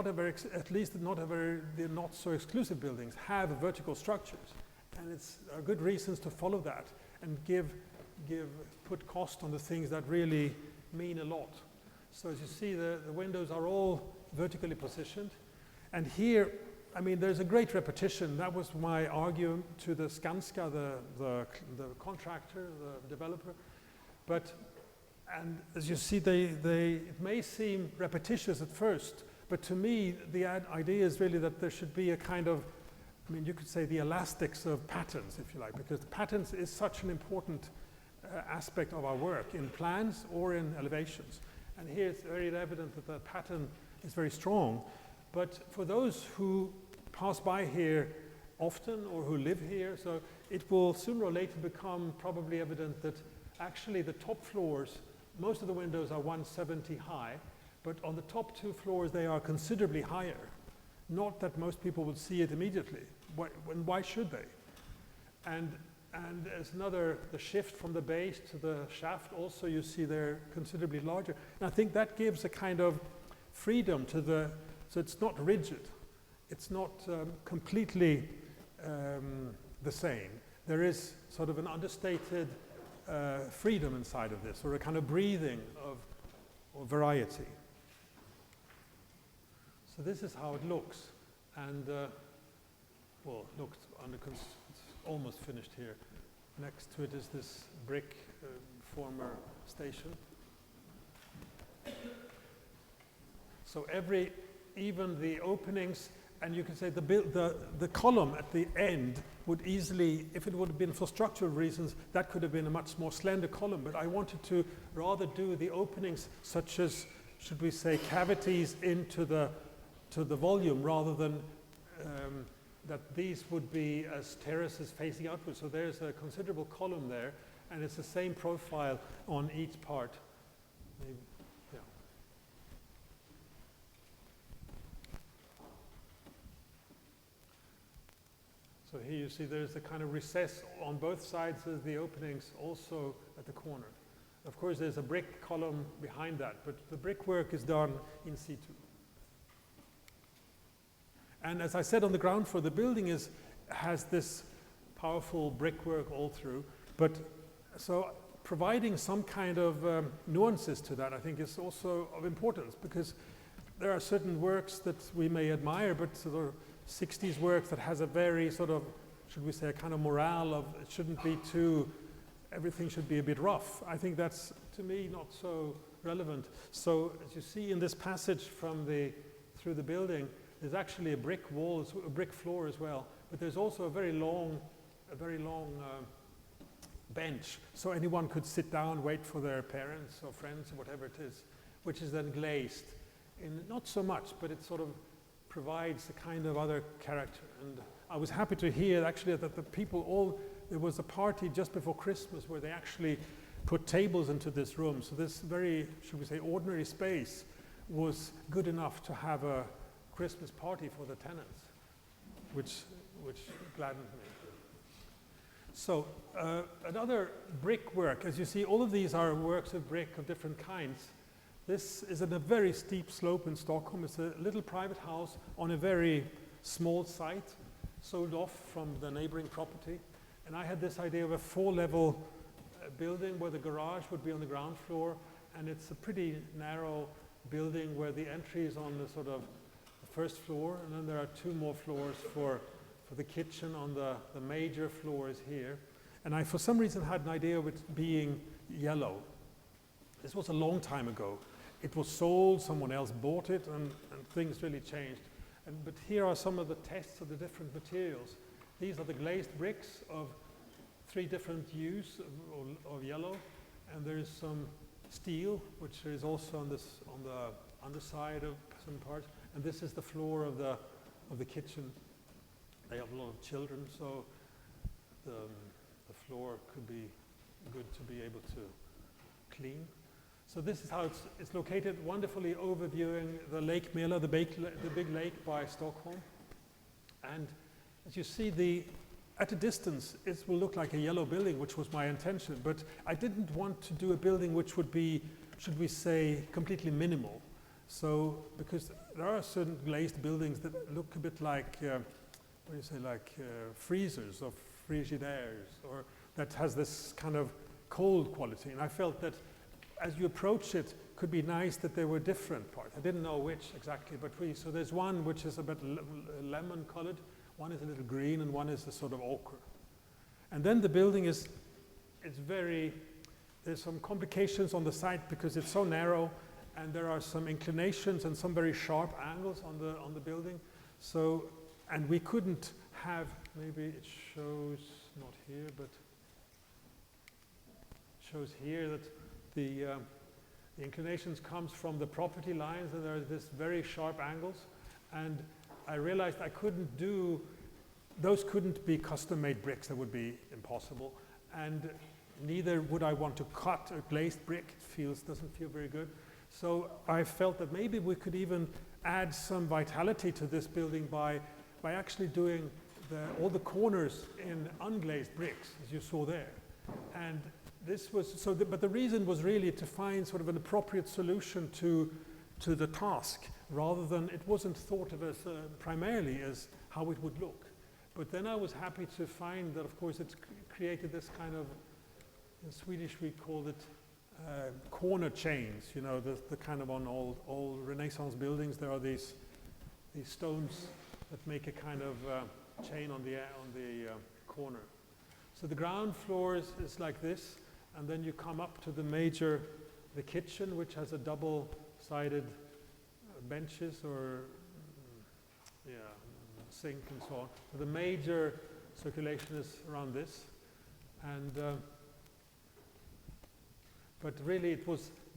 A: not so exclusive buildings have vertical structures. And it's good reasons to follow that and put cost on the things that really mean a lot. So as you see, the windows are all vertically positioned. And here, I mean, there's a great repetition. That was my argument to the Skanska, the contractor, the developer. And as you see, it may seem repetitious at first, but to me, the idea is really that there should be a kind of, I mean, you could say the elastics of patterns, if you like, because the patterns is such an important aspect of our work in plans or in elevations. And here it's very evident that the pattern is very strong. But for those who pass by here often or who live here, so it will sooner or later become probably evident that actually the top floors, most of the windows are 170 high, but on the top 2 floors they are considerably higher. Not that most people would see it immediately. Why should they? And there's the shift from the base to the shaft also, you see they're considerably larger. And I think that gives a kind of freedom to so it's not rigid. It's not completely the same. There is sort of an understated freedom inside of this, or a kind of breathing of variety. So this is how it looks. And, looks it's almost finished here. Next to it is this brick former station. So even the openings, and you can say the column at the end would easily, if it would have been for structural reasons, that could have been a much more slender column. But I wanted to rather do the openings such as, should we say, cavities into the volume rather than that these would be as terraces facing outwards. So there's a considerable column there, and it's the same profile on each part. Maybe, yeah. So here you see there's a kind of recess on both sides of the openings, also at the corner. Of course, there's a brick column behind that, but the brickwork is done in situ. And as I said, on the ground floor, the building has this powerful brickwork all through. But so providing some kind of nuances to that, I think, is also of importance, because there are certain works that we may admire, but sort of 60s work that has a very sort of, should we say, a kind of morale of it shouldn't be everything should be a bit rough. I think that's to me not so relevant. So as you see in this passage through the building, there's actually a brick wall, a brick floor as well, but there's also a very long bench, so anyone could sit down, wait for their parents or friends or whatever it is, which is then glazed. Not so much, but it sort of provides a kind of other character. And I was happy to hear actually that the people there was a party just before Christmas where they actually put tables into this room. So this very, should we say, ordinary space was good enough to have a Christmas party for the tenants, which gladdened me. So another brickwork, as you see, all of these are works of brick of different kinds. This is at a very steep slope in Stockholm. It's a little private house on a very small site, sold off from the neighboring property. And I had this idea of a 4-level building where the garage would be on the ground floor, and it's a pretty narrow building where the entry is on the sort of the first floor, and then there are 2 more floors for the kitchen on the major floors here. And I, for some reason, had an idea of it being yellow. This was a long time ago. It was sold, someone else bought it, and things really changed. But here are some of the tests of the different materials. These are the glazed bricks of 3 different hues of yellow, and there is some steel, which is also on the underside of some parts. And this is the floor of the kitchen. They have a lot of children, so the floor could be good to be able to clean. So this is how it's located, wonderfully overviewing the Lake Mela, the big lake by Stockholm. And as you see, at a distance, it will look like a yellow building, which was my intention. But I didn't want to do a building which would be, should we say, completely minimal. So, because there are certain glazed buildings that look a bit like, freezers or frigidaires, or that has this kind of cold quality. And I felt that as you approach it, could be nice that there were different parts. I didn't know which exactly, but so there's one which is a bit lemon colored, one is a little green, and one is a sort of ochre. And then the building there's some complications on the site because it's so narrow, and there are some inclinations and some very sharp angles on the building. So, and we couldn't have, maybe it shows, not here, but shows here that the inclinations comes from the property lines, and there are this very sharp angles. And I realized I couldn't do, those couldn't be custom-made bricks. That would be impossible. And neither would I want to cut a glazed brick. It doesn't feel very good. So I felt that maybe we could even add some vitality to this building by actually doing all the corners in unglazed bricks, as you saw there. And this was, but the reason was really to find sort of an appropriate solution to the task, rather than, it wasn't thought of as primarily as how it would look. But then I was happy to find that, of course, it's created this kind of, in Swedish we call it corner chains, you know, the kind of on all Renaissance buildings, there are these stones that make a kind of chain on the corner. So the ground floor is like this, and then you come up to the kitchen, which has a double-sided benches or sink and so on. So the major circulation is around this, and but really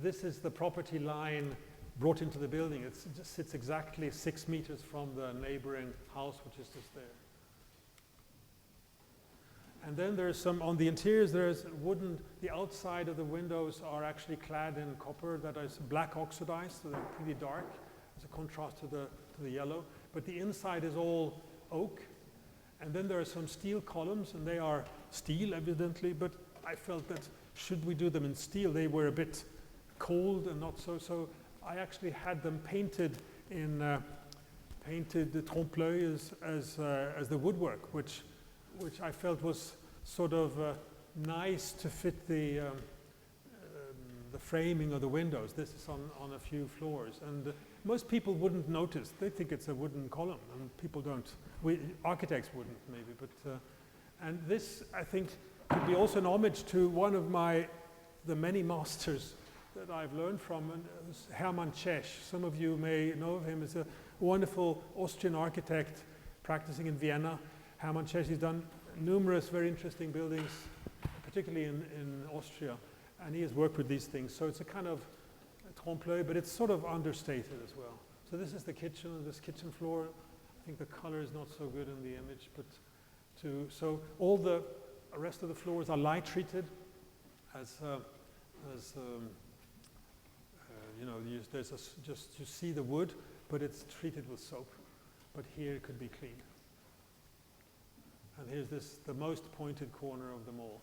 A: this is the property line brought into the building. It just sits exactly 6 meters from the neighboring house, which is just there. And then there's some, on the interiors there's wooden, the outside of the windows are actually clad in copper that is black oxidized, so they're pretty dark as a contrast to the yellow. But the inside is all oak. And then there are some steel columns, and they are steel evidently, but I felt that should we do them in steel, they were a bit cold and not so I actually had them painted in painted trompe-l'oeil as the woodwork, which I felt was sort of nice to fit the framing of the windows. This is on a few floors, and most people wouldn't notice. They think it's a wooden column, and people don't. Architects wouldn't maybe, but and this I think could be also an homage to one of my the many masters that I've learned from, and Hermann Czech. Some of you may know of him. He's a wonderful Austrian architect practicing in Vienna. Hermann Czech has done numerous very interesting buildings, particularly in Austria, and he has worked with these things. So it's a kind of trompe-l'oeil, but it's sort of understated as well. So this is the kitchen, this kitchen floor. I think the color is not so good in the image, but so all the rest of the floors are light treated as you know, you see the wood, but it's treated with soap. But here it could be clean. And here's the most pointed corner of them all.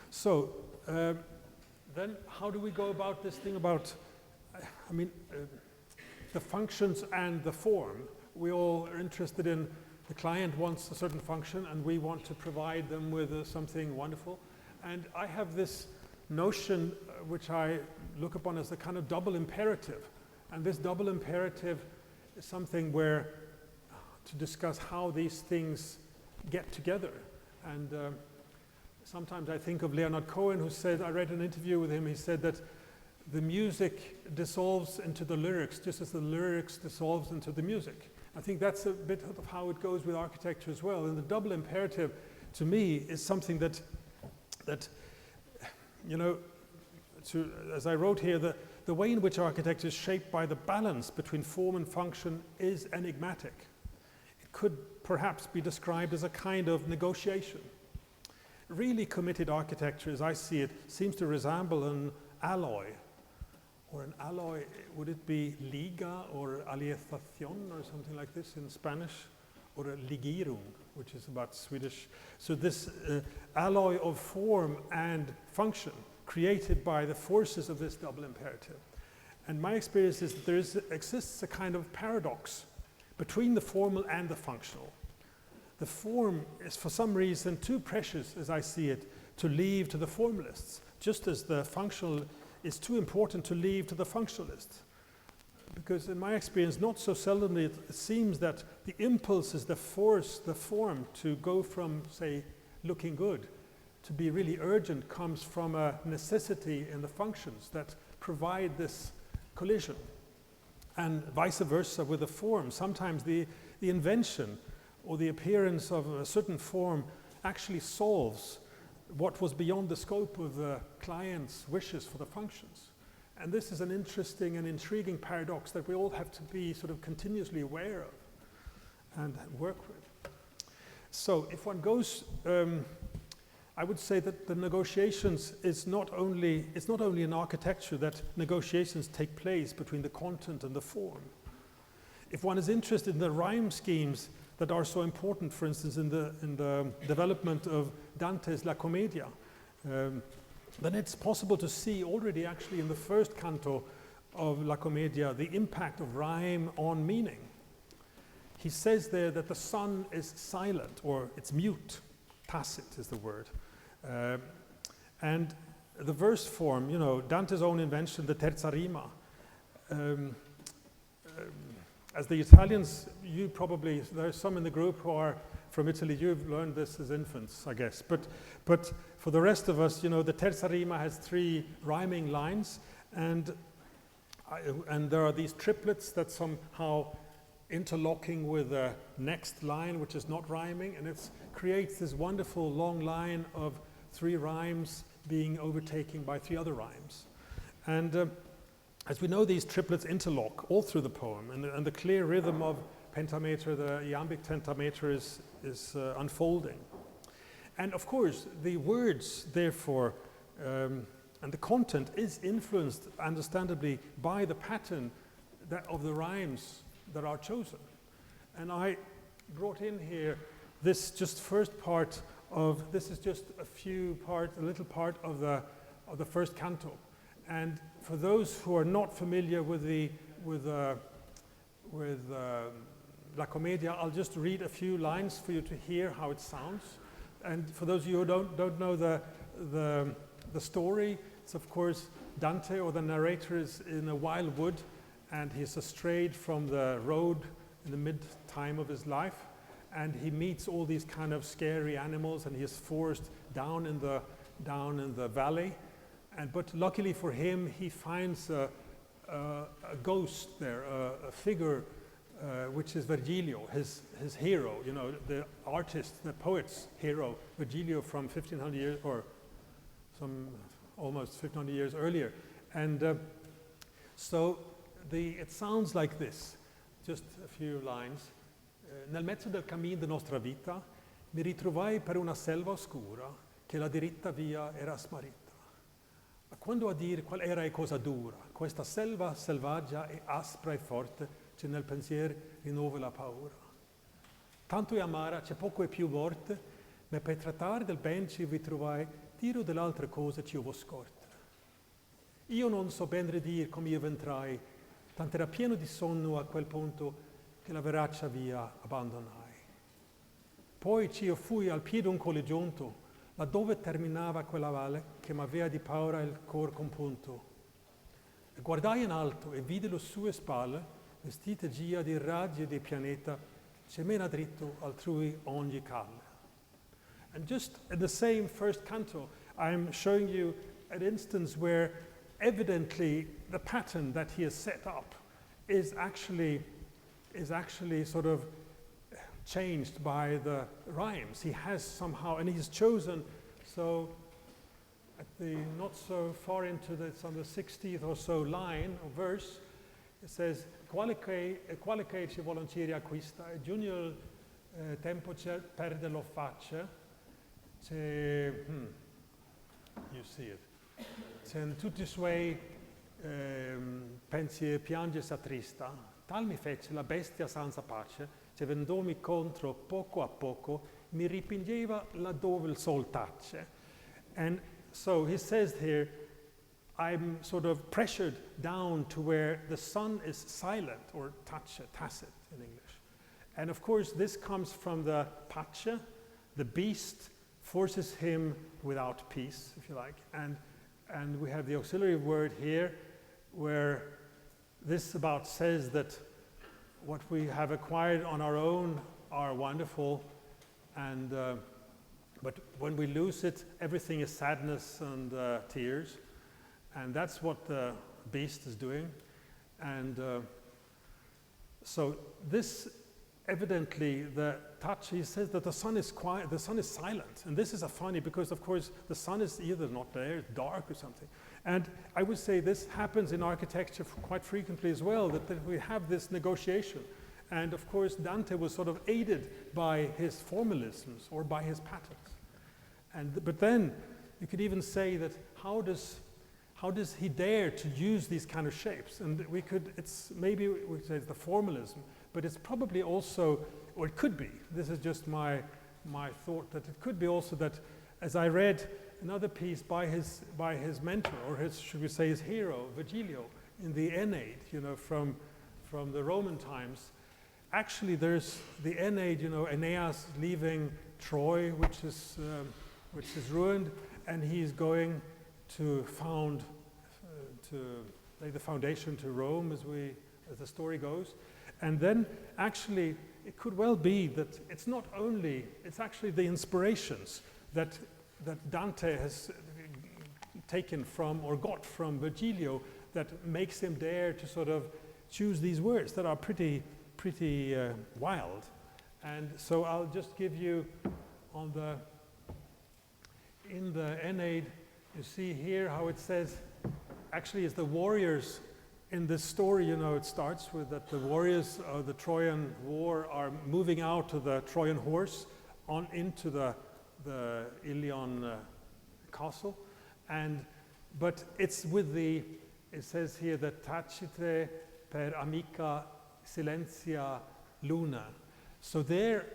A: So then how do we go about this thing about, I mean, the functions and the form? We all are interested in, the client wants a certain function and we want to provide them with something wonderful. And I have this notion which I look upon as a kind of double imperative. And this double imperative is something where to discuss how these things get together. And sometimes I think of Leonard Cohen, who said, I read an interview with him, he said that the music dissolves into the lyrics just as the lyrics dissolves into the music. I think that's a bit of how it goes with architecture as well. And the double imperative, to me, is something that you know, as I wrote here, the way in which architecture is shaped by the balance between form and function is enigmatic. It could perhaps be described as a kind of negotiation. Really committed architecture, as I see it, seems to resemble an alloy. Or an alloy, would it be liga or aliestación or something like this in Spanish? Or a ligierung, which is about Swedish. So this alloy of form and function created by the forces of this double imperative. And my experience is that there exists a kind of paradox between the formal and the functional. The form is for some reason too precious, as I see it, to leave to the formalists, just as the functional is too important to leave to the functionalists. Because in my experience, not so seldomly, it seems that the impulse is the force, the form to go from, say, looking good to be really urgent comes from a necessity in the functions that provide this collision. And vice versa with the form. Sometimes the invention or the appearance of a certain form actually solves what was beyond the scope of the client's wishes for the functions. And this is an interesting and intriguing paradox that we all have to be sort of continuously aware of and work with. So if one goes, I would say that the negotiations it's not only in architecture that negotiations take place between the content and the form. If one is interested in the rhyme schemes that are so important, for instance, in the development of Dante's La Commedia, then it's possible to see already actually in the first canto of La Commedia the impact of rhyme on meaning. He says there that the sun is silent, or it's mute, tacit is the word. And the verse form, you know, Dante's own invention, the terza rima. As the Italians, you probably, there's some in the group who are from Italy, you've learned this as infants, I guess. But for the rest of us, you know, the terza rima has 3 rhyming lines, and there are these triplets that somehow interlocking with the next line, which is not rhyming, and it creates this wonderful long line of 3 rhymes being overtaken by 3 other rhymes. And as we know, these triplets interlock all through the poem, and the clear rhythm of pentameter, the iambic pentameter is unfolding. And of course, the words, therefore, and the content is influenced, understandably, by the pattern of the rhymes that are chosen. And I brought in here this just first part of, this is just a little part of the first canto. And for those who are not familiar with La Commedia, I'll just read a few lines for you to hear how it sounds. And for those of you who don't know the story, it's of course Dante, or the narrator, is in a wild wood, and he's strayed from the road in the mid-time of his life, and he meets all these kind of scary animals, and he is forced down in the valley. But luckily for him, he finds a ghost there, a figure which is Virgilio, his hero, you know, the artist, the poet's hero, Virgilio from 1500 years, or some almost 1500 years earlier. And so it sounds like this, just a few lines. Nel mezzo del cammin de nostra vita mi ritrovai per una selva oscura che la diritta via era smarrita. Quando a dir qual era e cosa dura, questa selva selvaggia e aspra e forte, c'è nel pensier rinnova la paura. Tanto è amara, c'è poco e più morte, ma per trattare del ben ci ritrovai, tiro dell'altre cose ci vo scorte. Io non so ben ridir come io ventrai, tanto era pieno di sonno a quel punto che la veraccia via abbandonai. Poi ci io fui al piede un colle giunto, laddove terminava quella valle che m'aveva di paura il cor compunto. E guardai in alto e vidi le sue spalle, vestite gia di raggi e di pianeta, semena dritto altrui ogni calle. And just in the same first canto, I'm showing you an instance where evidently the pattern that he has set up is actually sort of changed by the rhymes. He has somehow, and he's chosen, so at the not so far into this, on the 60th or so line or verse, it says, quale che ci volentieri acquista, e giugno tempo perde lo faccia, you see it. Se in tutti i suoi pensieri piange s'attrista, tal mi fece la bestia senza pace, se vendomi contro poco a poco, mi ripingeva laddove il sol tace. And so he says here, I'm sort of pressured down to where the sun is silent, or tacit in English. And of course, this comes from the pace, the beast forces him without peace, if you like. And we have the auxiliary word here, where this about says that what we have acquired on our own are wonderful, and but when we lose it, everything is sadness and tears, and that's what the beast is doing. And so this evidently, the touch, he says that the sun is quiet, the sun is silent, and this is a funny, because of course the sun is either not there, it's dark or something. And I would say this happens in architecture quite frequently as well, that we have this negotiation. And of course, Dante was sort of aided by his formalisms or by his patterns. But then you could even say that how does he dare to use these kind of shapes? And maybe we say it's the formalism, but it's probably also, or it could be, this is just my thought, that it could be also that, as I read another piece by his mentor, or should we say his hero, Virgilio, in the Aeneid, you know, from the Roman times. Actually, there's the Aeneid, you know, Aeneas leaving Troy, which is ruined, and he's going to lay the foundation to Rome, as the story goes. And then, actually, it could well be that it's actually the inspirations that Dante has taken from, or got from Virgilio, that makes him dare to sort of choose these words that are pretty wild. And so I'll just give you in the Aeneid, you see here how it says, actually it's the warriors in this story, you know, it starts with that the warriors of the Trojan War are moving out to the Trojan horse on into the Ilion castle, but it's with it says here that tacite per amica silentia luna. So there,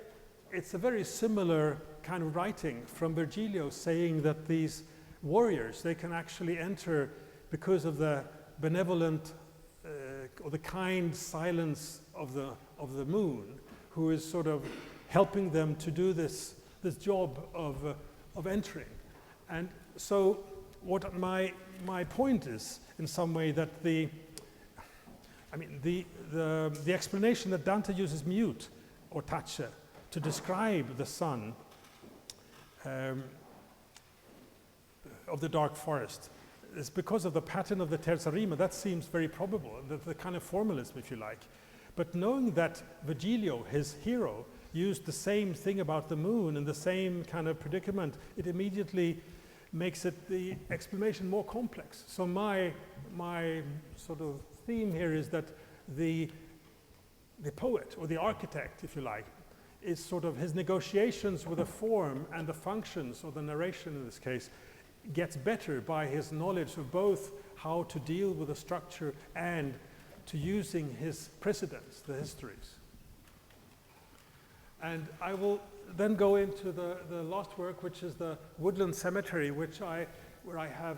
A: it's a very similar kind of writing from Virgilio, saying that these warriors, they can actually enter because of the benevolent or the kind silence of the moon, who is sort of helping them to do this job of entering. And so what my point is, in some way, that the explanation that Dante uses mute or tace to describe the sun of the dark forest is because of the pattern of the terza rima. That seems very probable, the kind of formalism, if you like. But knowing that Virgilio, his hero, used the same thing about the moon and the same kind of predicament, it immediately makes it the explanation more complex. So my sort of theme here is that the poet, or the architect, if you like, is sort of his negotiations with the form and the functions, or the narration in this case, gets better by his knowledge of both how to deal with the structure and to using his precedents, the histories. And I will then go into the last work, which is the Woodland Cemetery, where I have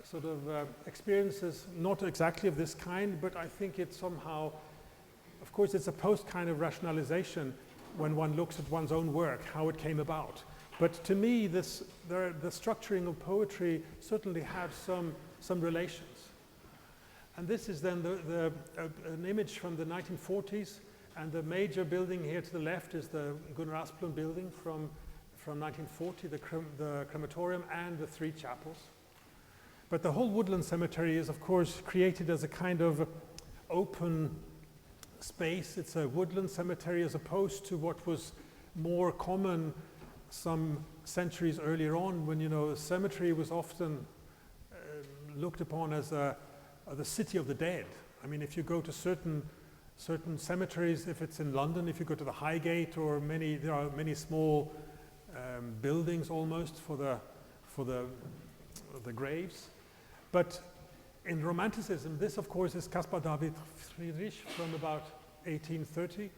A: sort of experiences not exactly of this kind, but I think it's somehow, of course, it's a post kind of rationalization when one looks at one's own work, how it came about. But to me, the structuring of poetry certainly have some relations. And this is then an image from the 1940s, and the major building here to the left is the Gunnar Asplund building from 1940, the crematorium and the 3 chapels. But the whole Woodland Cemetery is, of course, created as a kind of open space. It's a woodland cemetery as opposed to what was more common some centuries earlier on, when, you know, a cemetery was often looked upon as the city of the dead. I mean, if you go to certain cemeteries, if it's in London, if you go to the Highgate, or there are many small buildings almost for the graves. But in Romanticism, this of course is Caspar David Friedrich from about 1830.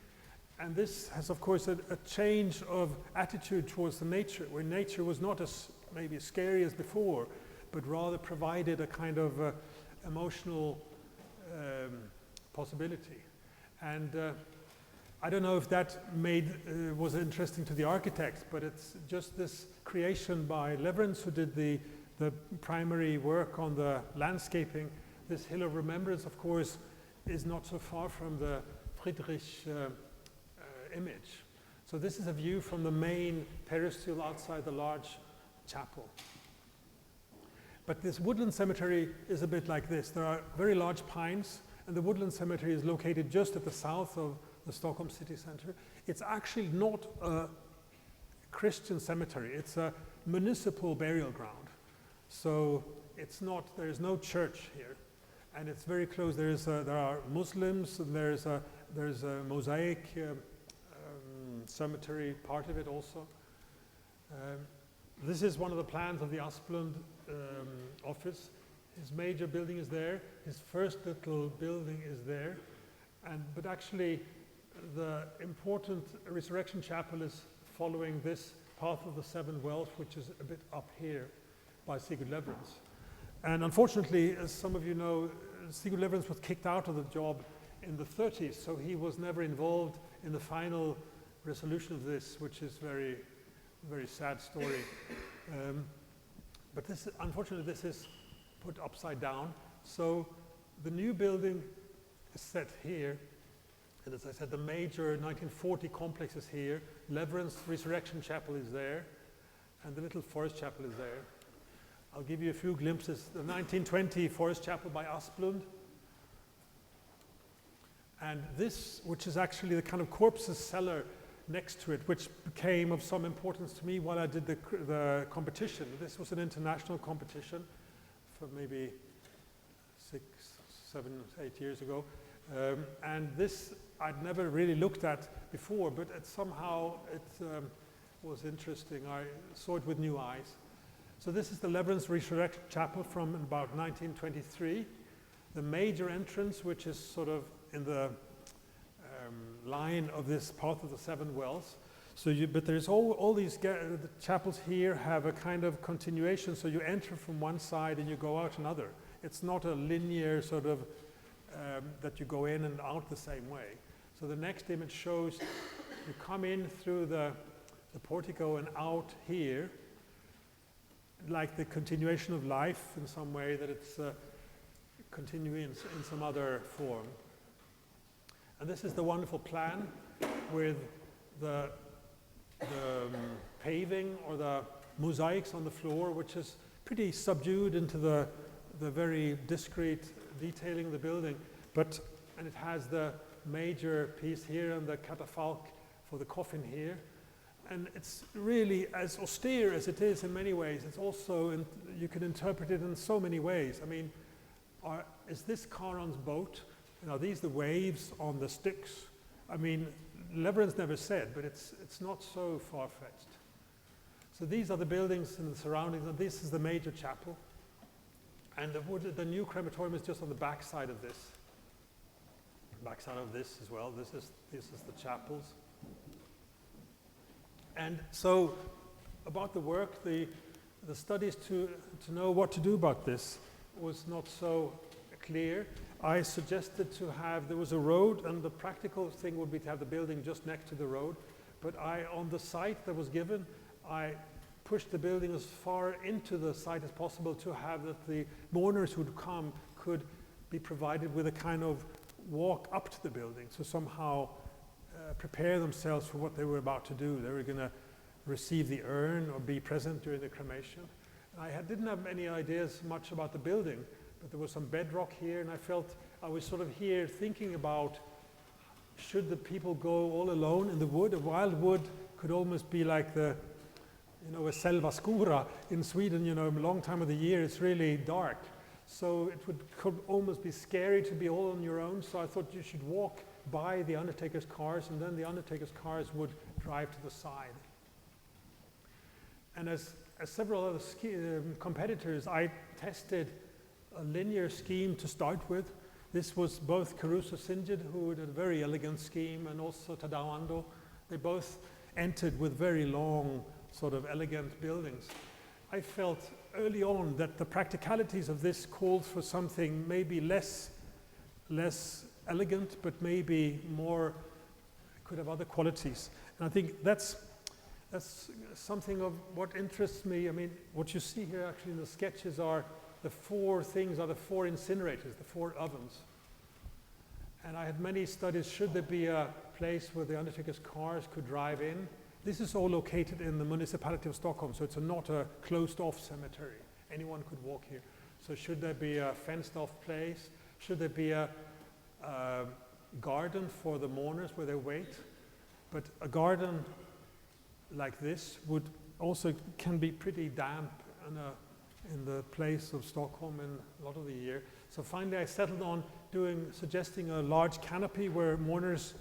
A: And this has, of course, a change of attitude towards the nature, where nature was not as maybe scary as before, but rather provided a kind of emotional possibility. And I don't know if that was interesting to the architects, but it's just this creation by Labyrinths, who did the primary work on the landscaping. This Hill of Remembrance, of course, is not so far from the Friedrich image. So this is a view from the main peristyle outside the large chapel. But this Woodland Cemetery is a bit like this. There are very large pines, and the Woodland Cemetery is located just at the south of the Stockholm city center. It's actually not a Christian cemetery. It's a municipal burial ground. So it's not, there is no church here. And it's very close. There are Muslims, and there's a mosaic cemetery, part of it also. This is one of the plans of the Asplund office. His major building is there. His first little building is there. But actually, the important Resurrection Chapel is following this path of the 7 wells, which is a bit up here by Sigurd Labyrinths. And unfortunately, as some of you know, Sigurd Labyrinths was kicked out of the job in the 30s, so he was never involved in the final resolution of this, which is very, very sad story. But this, unfortunately, this is put upside down. So the new building is set here. And as I said, the major 1940 complex is here. Labyrinths Resurrection Chapel is there. And the little Forest Chapel is there. I'll give you a few glimpses. The 1920 Forest Chapel by Asplund. And this, which is actually the kind of corpses cellar next to it, which became of some importance to me while I did the competition. This was an international competition for maybe 6, 7, 8 years ago. And this I'd never really looked at before, but somehow it was interesting. I saw it with new eyes. So this is the Labyrinths Resurrect Chapel from about 1923. The major entrance, which is sort of in the line of this path of the 7 wells. But there's all these the chapels here have a kind of continuation, so you enter from one side and you go out another. It's not a linear sort of that you go in and out the same way. So the next image shows you come in through the portico and out here, like the continuation of life in some way, that it's continuing in some other form. And this is the wonderful plan with the paving or the mosaics on the floor, which is pretty subdued into the very discrete detailing of the building. And it has the major piece here and the catafalque for the coffin here. And it's really as austere as it is in many ways. It's also, you can interpret it in so many ways. I mean, is this Charon's boat? Are these the waves on the Styx? I mean, Labyrinths never said, but it's not so far-fetched. So these are the buildings and the surroundings, and this is the major chapel. And the new crematorium is just on the back side of this. Back side of this as well. This is the chapels. And so, about the work, the studies to know what to do about this was not so clear. I suggested there was a road, and the practical thing would be to have the building just next to the road. But on the site that was given, I pushed the building as far into the site as possible to have that the mourners who would come could be provided with a kind of walk up to the building, so somehow prepare themselves for what they were about to do. They were going to receive the urn or be present during the cremation. And I didn't have any ideas much about the building, but there was some bedrock here, and I felt I was sort of here thinking about, should the people go all alone in the wood? A wild wood could almost be like a selva scura in Sweden, a long time of the year it's really dark. So it could almost be scary to be all on your own. So I thought you should walk by the undertaker's cars, and then the undertaker's cars would drive to the side. And as several other competitors, I tested a linear scheme to start with. This was both Caruso Singed, who had a very elegant scheme, and also Tadao Ando. They both entered with very long, sort of elegant buildings. I felt early on that the practicalities of this called for something maybe less elegant, but maybe more, could have other qualities. And I think that's something of what interests me. I mean, what you see here actually in the sketches are the four incinerators, the 4 ovens. And I had many studies, should there be a place where the undertaker's cars could drive in? This is all located in the municipality of Stockholm, so it's not a closed-off cemetery. Anyone could walk here. So should there be a fenced-off place? Should there be a garden for the mourners where they wait? But a garden like this can be pretty damp in the place of Stockholm in a lot of the year. So finally I settled on suggesting a large canopy where mourners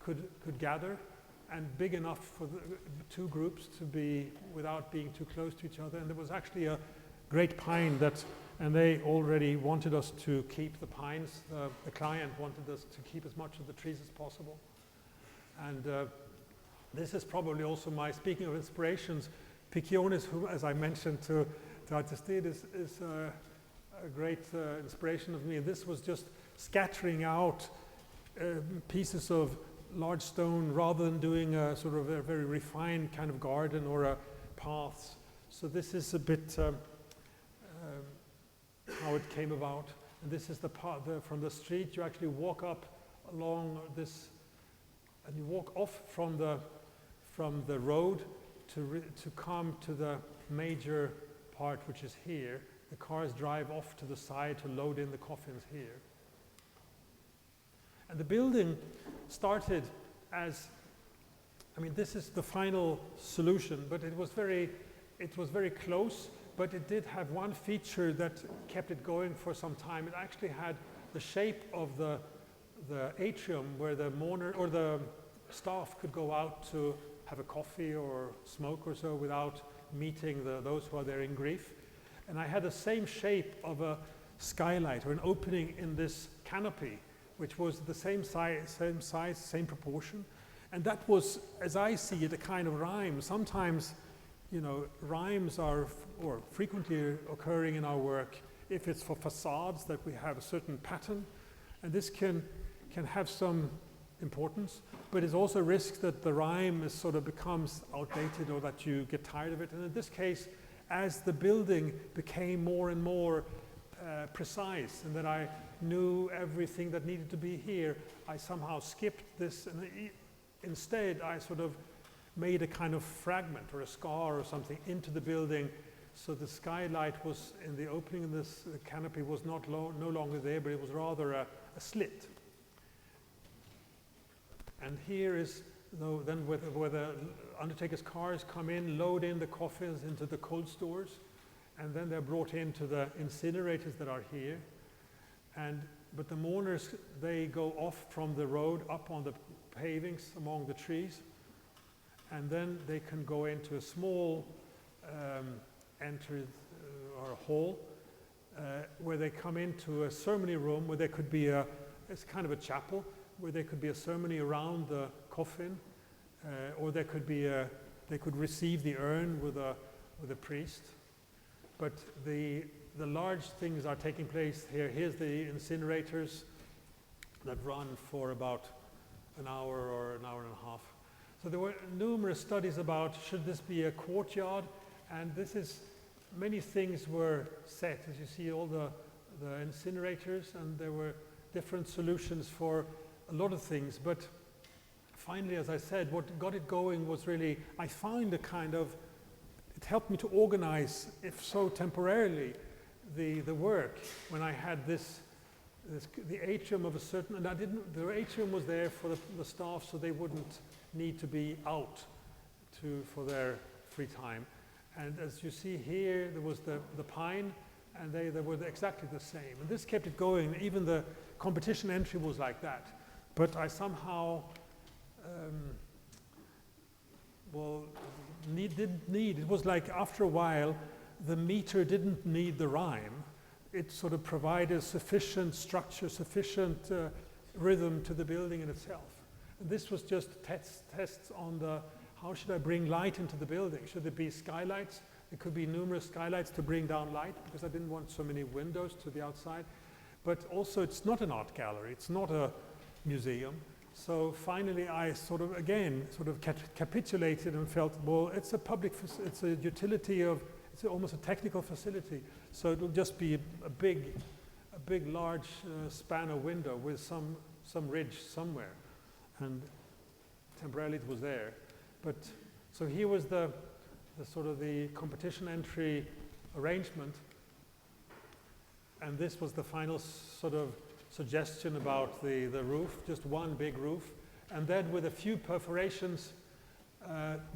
A: could gather, and big enough for the 2 groups to be without being too close to each other. And there was actually a great pine and they already wanted us to keep the pines. The client wanted us to keep as much of the trees as possible. And this is probably also speaking of inspirations, Piccionis, who, as I mentioned to Aristide, is a great inspiration of me. This was just scattering out pieces of large stone rather than doing a sort of a very refined kind of garden or a paths. So this is a bit how it came about. And this is the part from the street. You actually walk up along this, and you walk off from the road to come to the major part, which is here. The cars drive off to the side to load in the coffins here. And the building started as, this is the final solution, but it was very close, but it did have one feature that kept it going for some time. It actually had the shape of the atrium where the mourner or the staff could go out to have a coffee or smoke or so without meeting those who are there in grief. And I had the same shape of a skylight or an opening in this canopy, which was the same size, same proportion. And that was, as I see it, a kind of rhyme. Sometimes, rhymes are frequently occurring in our work if it's for facades that we have a certain pattern. And this can have some importance, but it's also a risk that the rhyme becomes outdated or that you get tired of it. And in this case, as the building became more and more precise, and that I knew everything that needed to be here, I somehow skipped this, and instead I made a kind of fragment or a scar or something into the building, so the skylight was in the opening of this canopy was no longer there, but it was rather a slit. And here is then where the undertaker's cars come in, load in the coffins into the cold stores, and then they're brought into the incinerators that are here. But the mourners, they go off from the road up on the pavings among the trees, and then they can go into a small entry or a hall where they come into a ceremony room where there could be it's kind of a chapel, where there could be a ceremony around the coffin, or there could be they could receive the urn with a priest. But the large things are taking place here. Here's the incinerators that run for about an hour or an hour and a half. So there were numerous studies about should this be a courtyard, and many things were set. As you see, all the incinerators, and there were different solutions for a lot of things. But finally, as I said, what got it going was really, I found it helped me to organize, if so temporarily, the work when I had the atrium of a certain, and the atrium was there for the staff, so they wouldn't need to be out for their free time. And as you see here, there was the pine, and they were exactly the same. And this kept it going. Even the competition entry was like that. But I somehow, it was like after a while, the meter didn't need the rhyme. It sort of provided sufficient structure, sufficient rhythm to the building in itself. And this was just tests on how should I bring light into the building? Should there be skylights? There could be numerous skylights to bring down light, because I didn't want so many windows to the outside. But also, it's not an art gallery. It's not a museum. So finally, I sort of capitulated and felt, well, it's a utility it's almost a technical facility. So it'll just be a big, large span of window with some ridge somewhere. And temporarily it was there. But so here was the competition entry arrangement. And this was the final sort of suggestion about the roof, just one big roof. And then with a few perforations,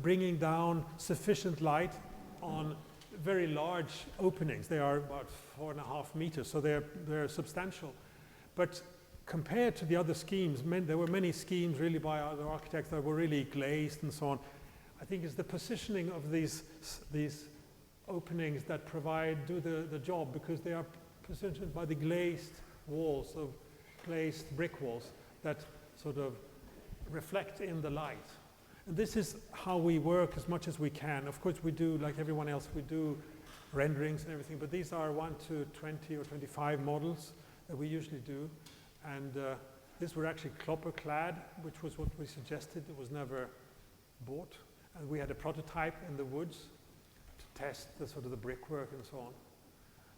A: bringing down sufficient light on very large openings. They are about 4.5 meters, so they're substantial. But compared to the other schemes, there were many schemes really by other architects that were really glazed and so on. I think it's the positioning of these openings that do the job, because they are positioned by the glazed walls, of glazed brick walls that sort of reflect in the light. And this is how we work as much as we can. Of course, we do, like everyone else, we do renderings and everything, but these are 1 to 20 or 25 models that we usually do. And these were actually copper clad, which was what we suggested. It was never bought. And we had a prototype in the woods to test the brickwork and so on.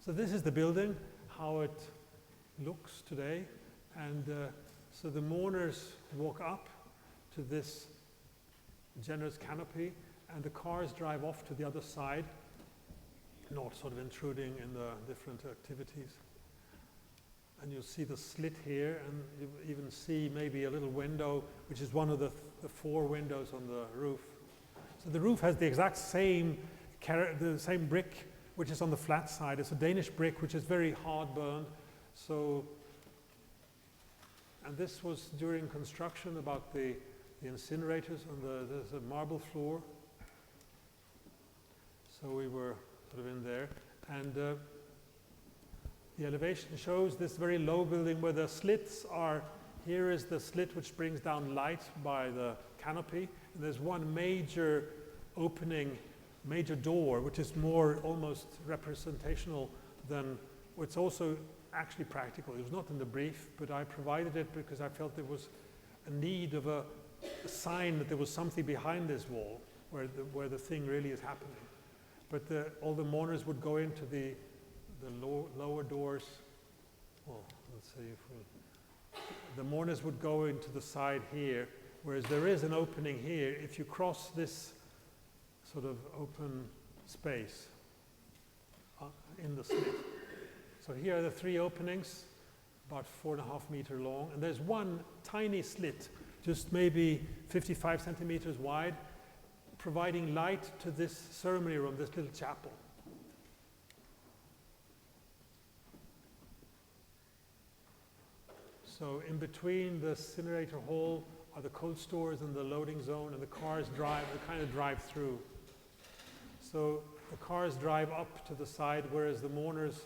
A: So this is the building, how it looks today. And so the mourners walk up to this generous canopy, and the cars drive off to the other side, not sort of intruding in the different activities. And you'll see the slit here, and you even see maybe a little window, which is one of the 4 windows on the roof. So the roof has the exact same brick, which is on the flat side. It's a Danish brick, which is very hard burned. And this was during construction about the incinerators, and there's a marble floor. So we were sort of in there. And the elevation shows this very low building where the slits are. Here is the slit which brings down light by the canopy. And there's one major opening, major door, which is more almost representational than, it's also actually practical. It was not in the brief, but I provided it because I felt there was a need of a sign that there was something behind this wall where the thing really is happening. But all the mourners would go into the lower doors. Well, let's see if the mourners would go into the side here, whereas there is an opening here. If you cross this sort of open space in the slit. So here are the 3 openings, about 4.5 meters long, and there's one tiny slit, just maybe 55 centimeters wide, providing light to this ceremony room, this little chapel. So in between the incinerator hall are the cold stores and the loading zone, and the cars drive, they kind of drive through. So the cars drive up to the side, whereas the mourners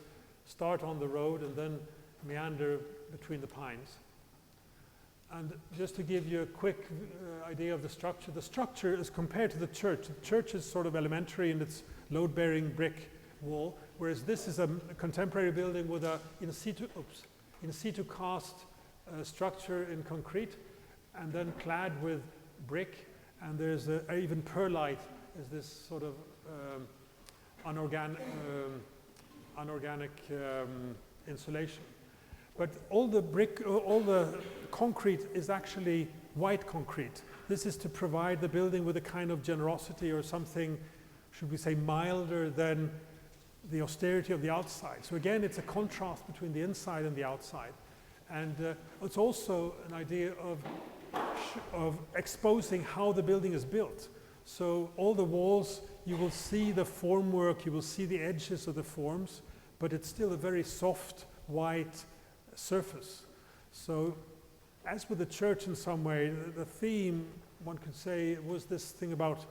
A: start on the road and then meander between the pines. And just to give you a quick idea of the structure is compared to the church. The church is sort of elementary in its load-bearing brick wall, whereas this is a contemporary building with a in situ cast structure in concrete, and then clad with brick, and there's even perlite as this sort of unorganic insulation. But all the concrete is actually white concrete. This is to provide the building with a kind of generosity or something, should we say, milder than the austerity of the outside. So again, it's a contrast between the inside and the outside. And it's also an idea of exposing how the building is built. So all the walls, you will see the formwork, you will see the edges of the forms, but it's still a very soft, white surface. So as with the church in some way, the theme, one could say, was this thing about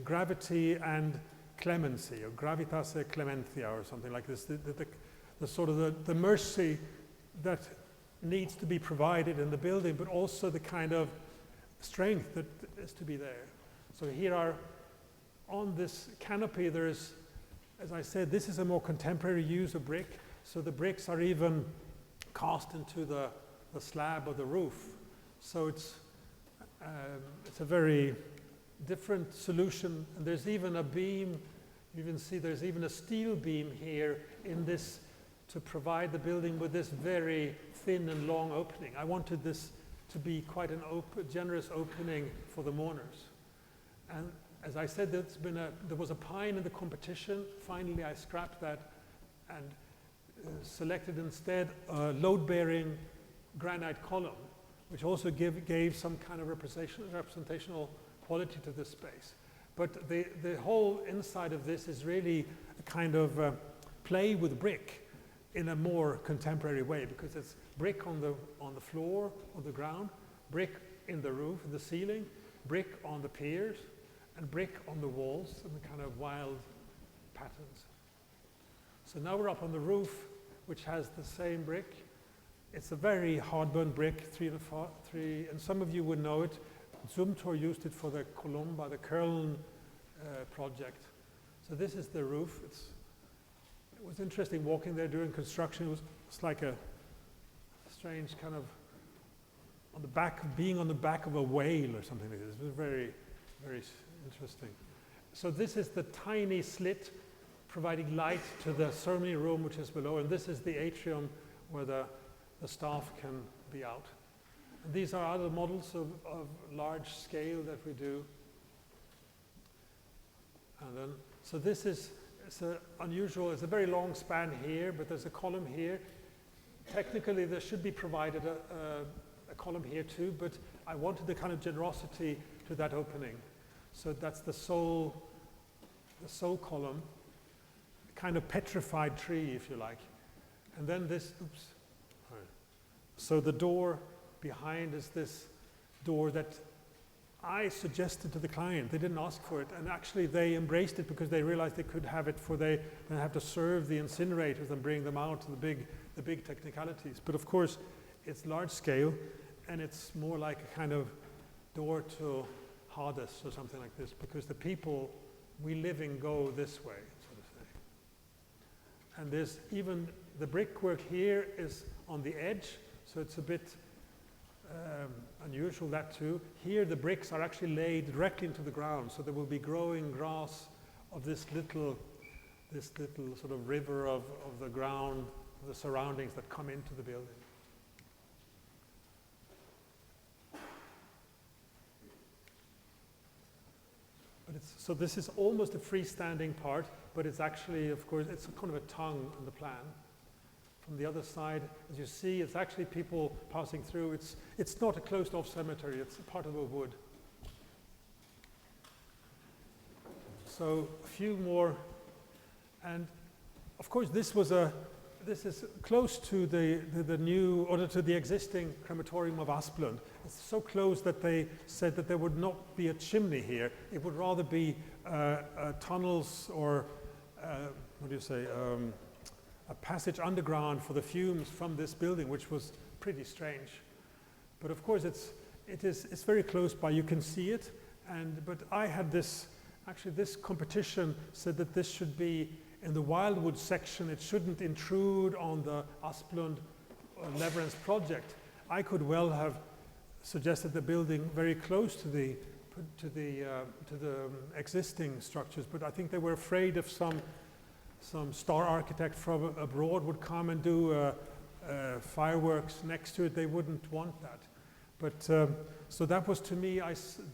A: gravity and clemency, or gravitas et clementia, or something like this. The sort of the mercy that needs to be provided in the building, but also the kind of strength that is to be there. So here are, on this canopy, there is, as I said, this is a more contemporary use of brick. So the bricks are even cast into the slab of the roof. So it's a very different solution. And there's even a beam, you can see there's even a steel beam here in this to provide the building with this very thin and long opening. I wanted this to be quite an generous opening for the mourners. And as I said, there was a pine in the competition. Finally, I scrapped that and selected instead a load-bearing granite column, which also gave some kind of representational quality to this space. But the whole inside of this is really a kind of play with brick in a more contemporary way, because it's brick on the floor, on the ground, brick in the roof, in the ceiling, brick on the piers, and brick on the walls, and the kind of wild patterns. So now we're up on the roof, which has the same brick. It's a very hard-burnt brick, 3 and some of you would know it. Zumthor used it for the Columba, the Köln project. So this is the roof. It was interesting walking there during construction. It's like a strange kind of being on the back of a whale or something like this. It was very, very interesting. So this is the tiny slit providing light to the ceremony room, which is below, and this is the atrium where the staff can be out. And these are other models of large scale that we do. And then, so this is unusual. It's a very long span here, but there's a column here. Technically, there should be provided a column here too, but I wanted the kind of generosity to that opening. So that's the sole column, kind of petrified tree, if you like. And then this, So the door behind is this door that I suggested to the client. They didn't ask for it, and actually they embraced it because they realized they could have it for they have to serve the incinerators and bring them out to the big technicalities. But of course, it's large scale, and it's more like a kind of door to Hades or something like this, because the people we live in go this way, so to say. And there's even the brickwork here is on the edge, so it's a bit unusual, that too. Here the bricks are actually laid directly into the ground, so there will be growing grass of this little sort of river of the ground, the surroundings that come into the building. So this is almost a freestanding part, but it's actually, of course, it's kind of a tongue on the plan. From the other side, as you see, it's actually people passing through. It's not a closed-off cemetery. It's a part of a wood. So a few more, and of course, this is close to the new, or to the existing crematorium of Asplund. It's so close that they said that there would not be a chimney here. It would rather be tunnels or, what do you say, a passage underground for the fumes from this building, which was pretty strange. But of course, it's very close by. You can see it. But I had this, actually this competition said that this should be in the Wildwood section. It shouldn't intrude on the Asplund Labyrinths project. I could well have suggested the building very close to the existing structures, but I think they were afraid if some star architect from abroad would come and do fireworks next to it. They wouldn't want that. But so that was, to me,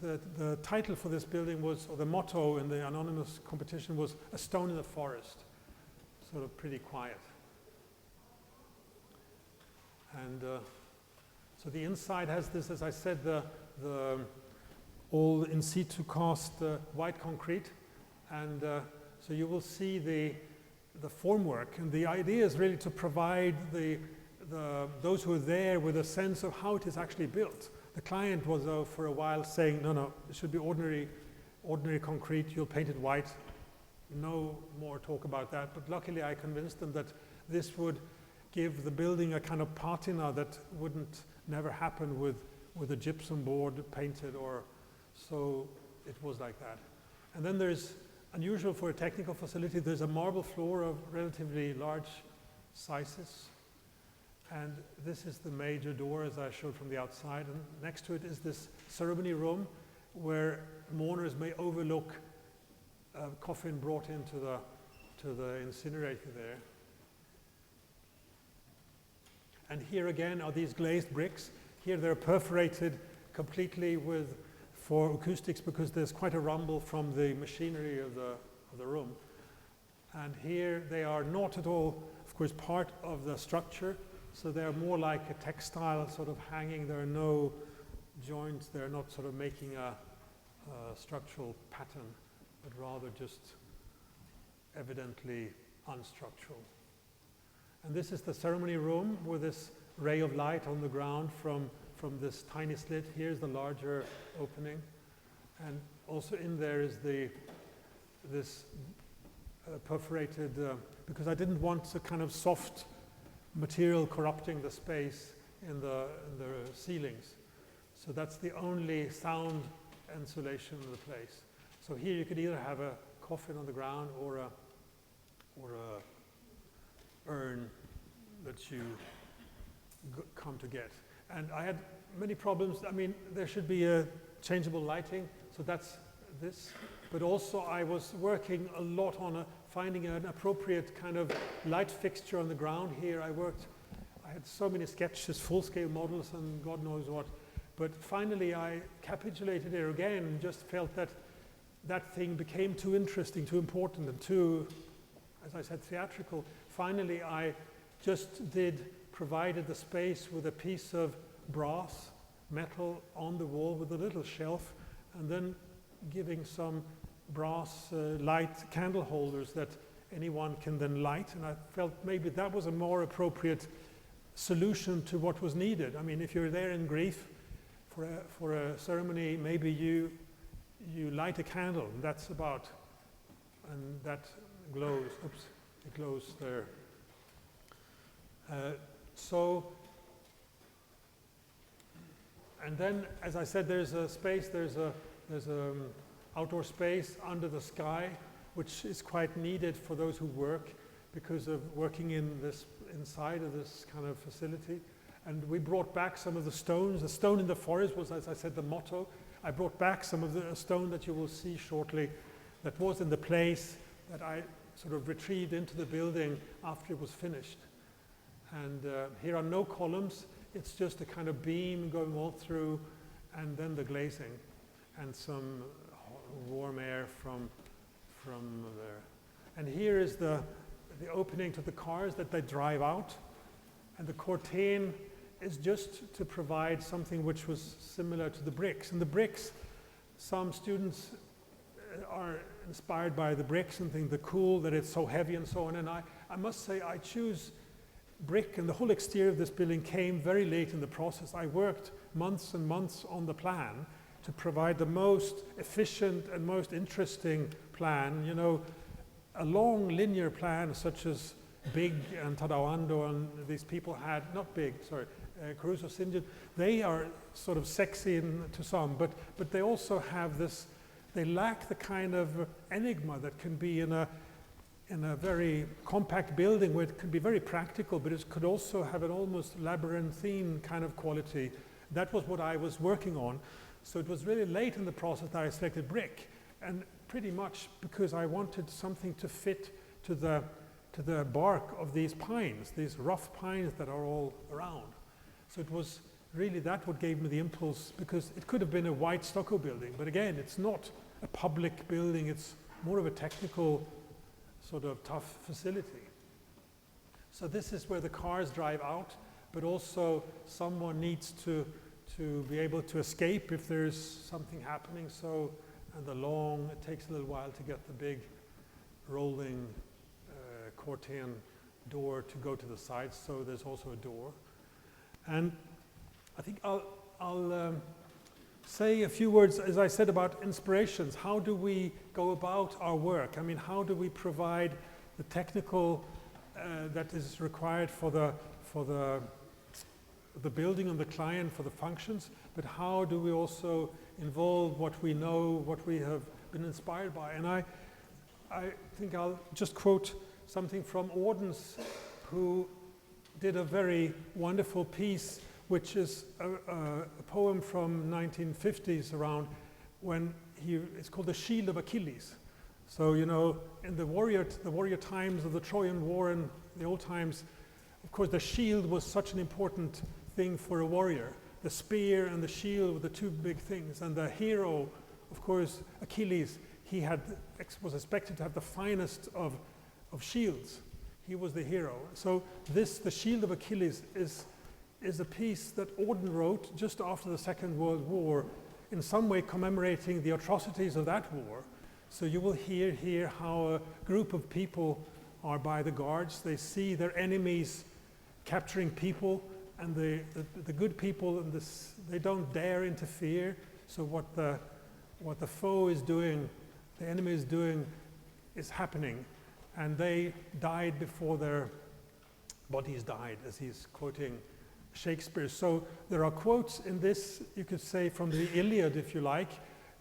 A: the title for this building was, or the motto in the anonymous competition was, "A stone in the forest." Sort of pretty quiet. And so the inside has this, as I said, the all in situ cast white concrete, and so you will see the formwork. And the idea is really to provide those who are there with a sense of how it is actually built. The client was, for a while, saying, no, it should be ordinary concrete. You'll paint it white. No more talk about that. But luckily, I convinced them that this would give the building a kind of patina that wouldn't never happen with a gypsum board painted, or so it was like that. And then there's, unusual for a technical facility, there's a marble floor of relatively large sizes. And this is the major door, as I showed from the outside. And next to it is this ceremony room where mourners may overlook a coffin brought into the incinerator there. And here again are these glazed bricks. Here they're perforated completely for acoustics, because there's quite a rumble from the machinery of the room. And here they are not at all, of course, part of the structure. So they're more like a textile sort of hanging. There are no joints. They're not sort of making a structural pattern, but rather just evidently unstructural. And this is the ceremony room with this ray of light on the ground from this tiny slit. Here's the larger opening. And also in there is this perforated, because I didn't want a kind of soft material corrupting the space in the ceilings. So that's the only sound insulation in the place. So here you could either have a coffin on the ground or a urn that you come to get. And I had many problems. I mean, there should be a changeable lighting, so that's this. But also I was working a lot on finding an appropriate kind of light fixture on the ground here. I had so many sketches, full-scale models, and God knows what. But finally I capitulated here again and just felt that that thing became too interesting, too important, and too, as I said, theatrical. Finally I just provided the space with a piece of brass metal on the wall with a little shelf, and then giving some brass light candle holders that anyone can then light. And I felt maybe that was a more appropriate solution to what was needed. I mean, if you're there in grief for a ceremony, maybe you light a candle, and that's about, and that glows. Oops, it glows there. And then, as I said, there's a space, there's a outdoor space under the sky, which is quite needed for those who work because of working inside of this kind of facility. And we brought back some of the stones. The stone in the forest was, as I said, the motto. I brought back some of the stone that you will see shortly that was in the place that I sort of retrieved into the building after it was finished. And here are no columns. It's just a kind of beam going all through, and then the glazing and some warm air from there. And here is the opening to the cars that they drive out. And the courtine is just to provide something which was similar to the bricks. And the bricks, some students are inspired by the bricks and think they're cool, that it's so heavy and so on. And I must say, I choose brick, and the whole exterior of this building came very late in the process. I worked months and months on the plan to provide the most efficient and most interesting plan. You know, a long linear plan such as Big and Tadawando and these people had, not Big, sorry, Caruso St. They are sort of sexy to some, but they also have this, they lack the kind of enigma that can be in a very compact building where it can be very practical, but it could also have an almost labyrinthine kind of quality. That was what I was working on. So it was really late in the process that I selected brick, and pretty much because I wanted something to fit to the bark of these pines, these rough pines that are all around. So it was really that what gave me the impulse, because it could have been a white stucco building, but again, it's not a public building, it's more of a technical sort of tough facility. So this is where the cars drive out, but also someone needs to be able to escape if there's something happening. So, and it takes a little while to get the big rolling courtine door to go to the sides, so there's also a door. And I think I'll say a few words, as I said, about inspirations. How do we go about our work? I mean, how do we provide the technical that is required for the building and the client, for the functions, but how do we also involve what we know, what we have been inspired by? And I think I'll just quote something from Ordens, who did a very wonderful piece, which is a poem from 1950s around when it's called the Shield of Achilles. So, you know, in the warrior times of the Trojan War in the old times, of course, the shield was such an important thing for a warrior. The spear and the shield were the two big things. And the hero, of course, Achilles, he was expected to have the finest of shields. He was the hero. So the Shield of Achilles is a piece that Orden wrote just after the Second World War, in some way commemorating the atrocities of that war. So you will hear here how a group of people are by the guards. They see their enemies capturing people, and the good people, they don't dare interfere. So what the foe is doing, the enemy is doing, is happening. And they died before their bodies died, as he's quoting Shakespeare. So there are quotes in this, you could say, from the Iliad, if you like,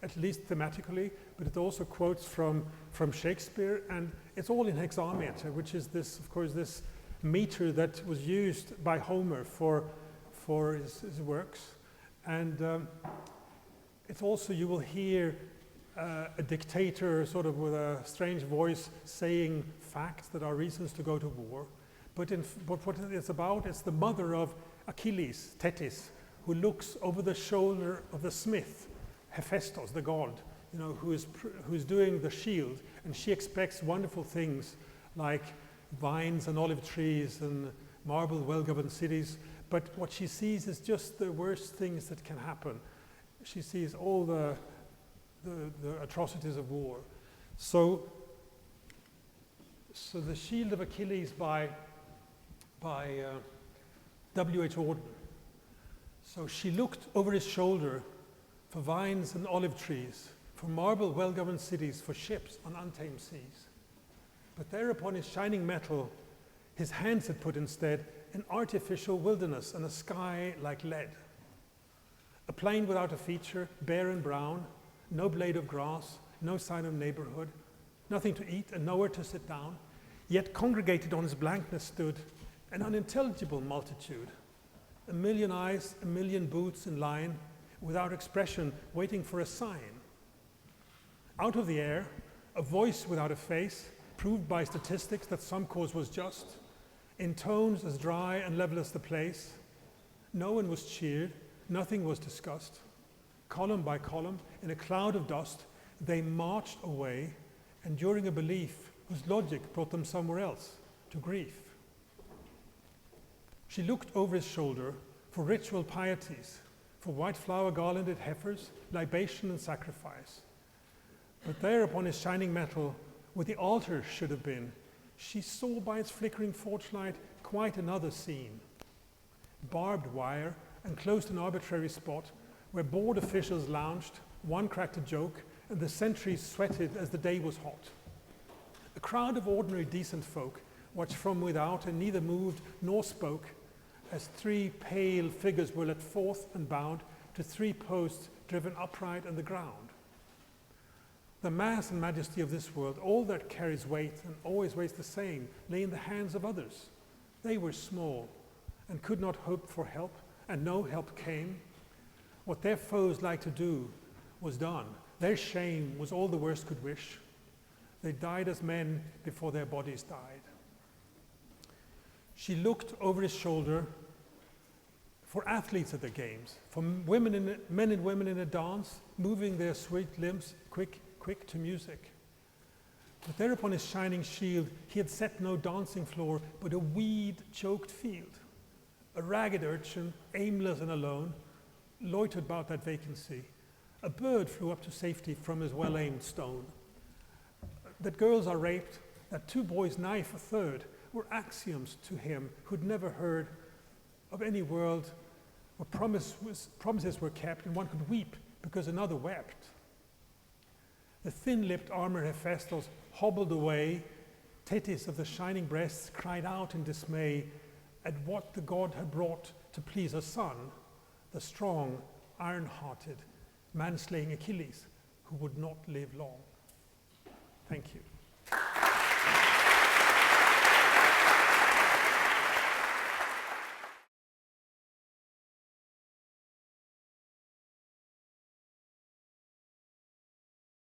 A: at least thematically, but it also quotes from Shakespeare, and it's all in hexameter, which is this, of course, this meter that was used by Homer for his works. And it's also, you will hear a dictator sort of with a strange voice saying facts that are reasons to go to war. But what it's about is the mother of Achilles, Thetis, who looks over the shoulder of the smith, Hephaestus, the god, you know, who is doing the shield, and she expects wonderful things like vines and olive trees and marble, well-governed cities. But what she sees is just the worst things that can happen. She sees all the atrocities of war. So the Shield of Achilles by W.H. Auden. So she looked over his shoulder for vines and olive trees, for marble well-governed cities, for ships on untamed seas. But there upon his shining metal, his hands had put instead an artificial wilderness and a sky like lead. A plain without a feature, bare and brown, no blade of grass, no sign of neighborhood, nothing to eat and nowhere to sit down, yet congregated on his blankness stood an unintelligible multitude, a million eyes, a million boots in line, without expression, waiting for a sign. Out of the air, a voice without a face, proved by statistics that some cause was just, in tones as dry and level as the place. No one was cheered, nothing was discussed. Column by column, in a cloud of dust, they marched away, enduring a belief whose logic brought them somewhere else, to grief. She looked over his shoulder for ritual pieties, for white flower garlanded heifers, libation and sacrifice. But there upon his shining metal, where the altar should have been, she saw by its flickering torchlight quite another scene. Barbed wire enclosed an arbitrary spot where bored officials lounged, one cracked a joke, and the sentries sweated as the day was hot. A crowd of ordinary decent folk watched from without and neither moved nor spoke as three pale figures were led forth and bound to three posts driven upright in the ground. The mass and majesty of this world, all that carries weight and always weighs the same, lay in the hands of others. They were small and could not hope for help, and no help came. What their foes liked to do was done. Their shame was all the worst could wish. They died as men before their bodies died. She looked over his shoulder for athletes at the games, for men and women in a dance, moving their sweet limbs quick to music. But there upon his shining shield, he had set no dancing floor, but a weed-choked field. A ragged urchin, aimless and alone, loitered about that vacancy. A bird flew up to safety from his well-aimed stone. That girls are raped, that two boys knife a third, were axioms to him who'd never heard of any world where promises were kept and one could weep because another wept. The thin-lipped armor Hephaestos hobbled away. Thetis of the shining breasts cried out in dismay at what the god had brought to please her son, the strong, iron-hearted, man-slaying Achilles, who would not live long. Thank you.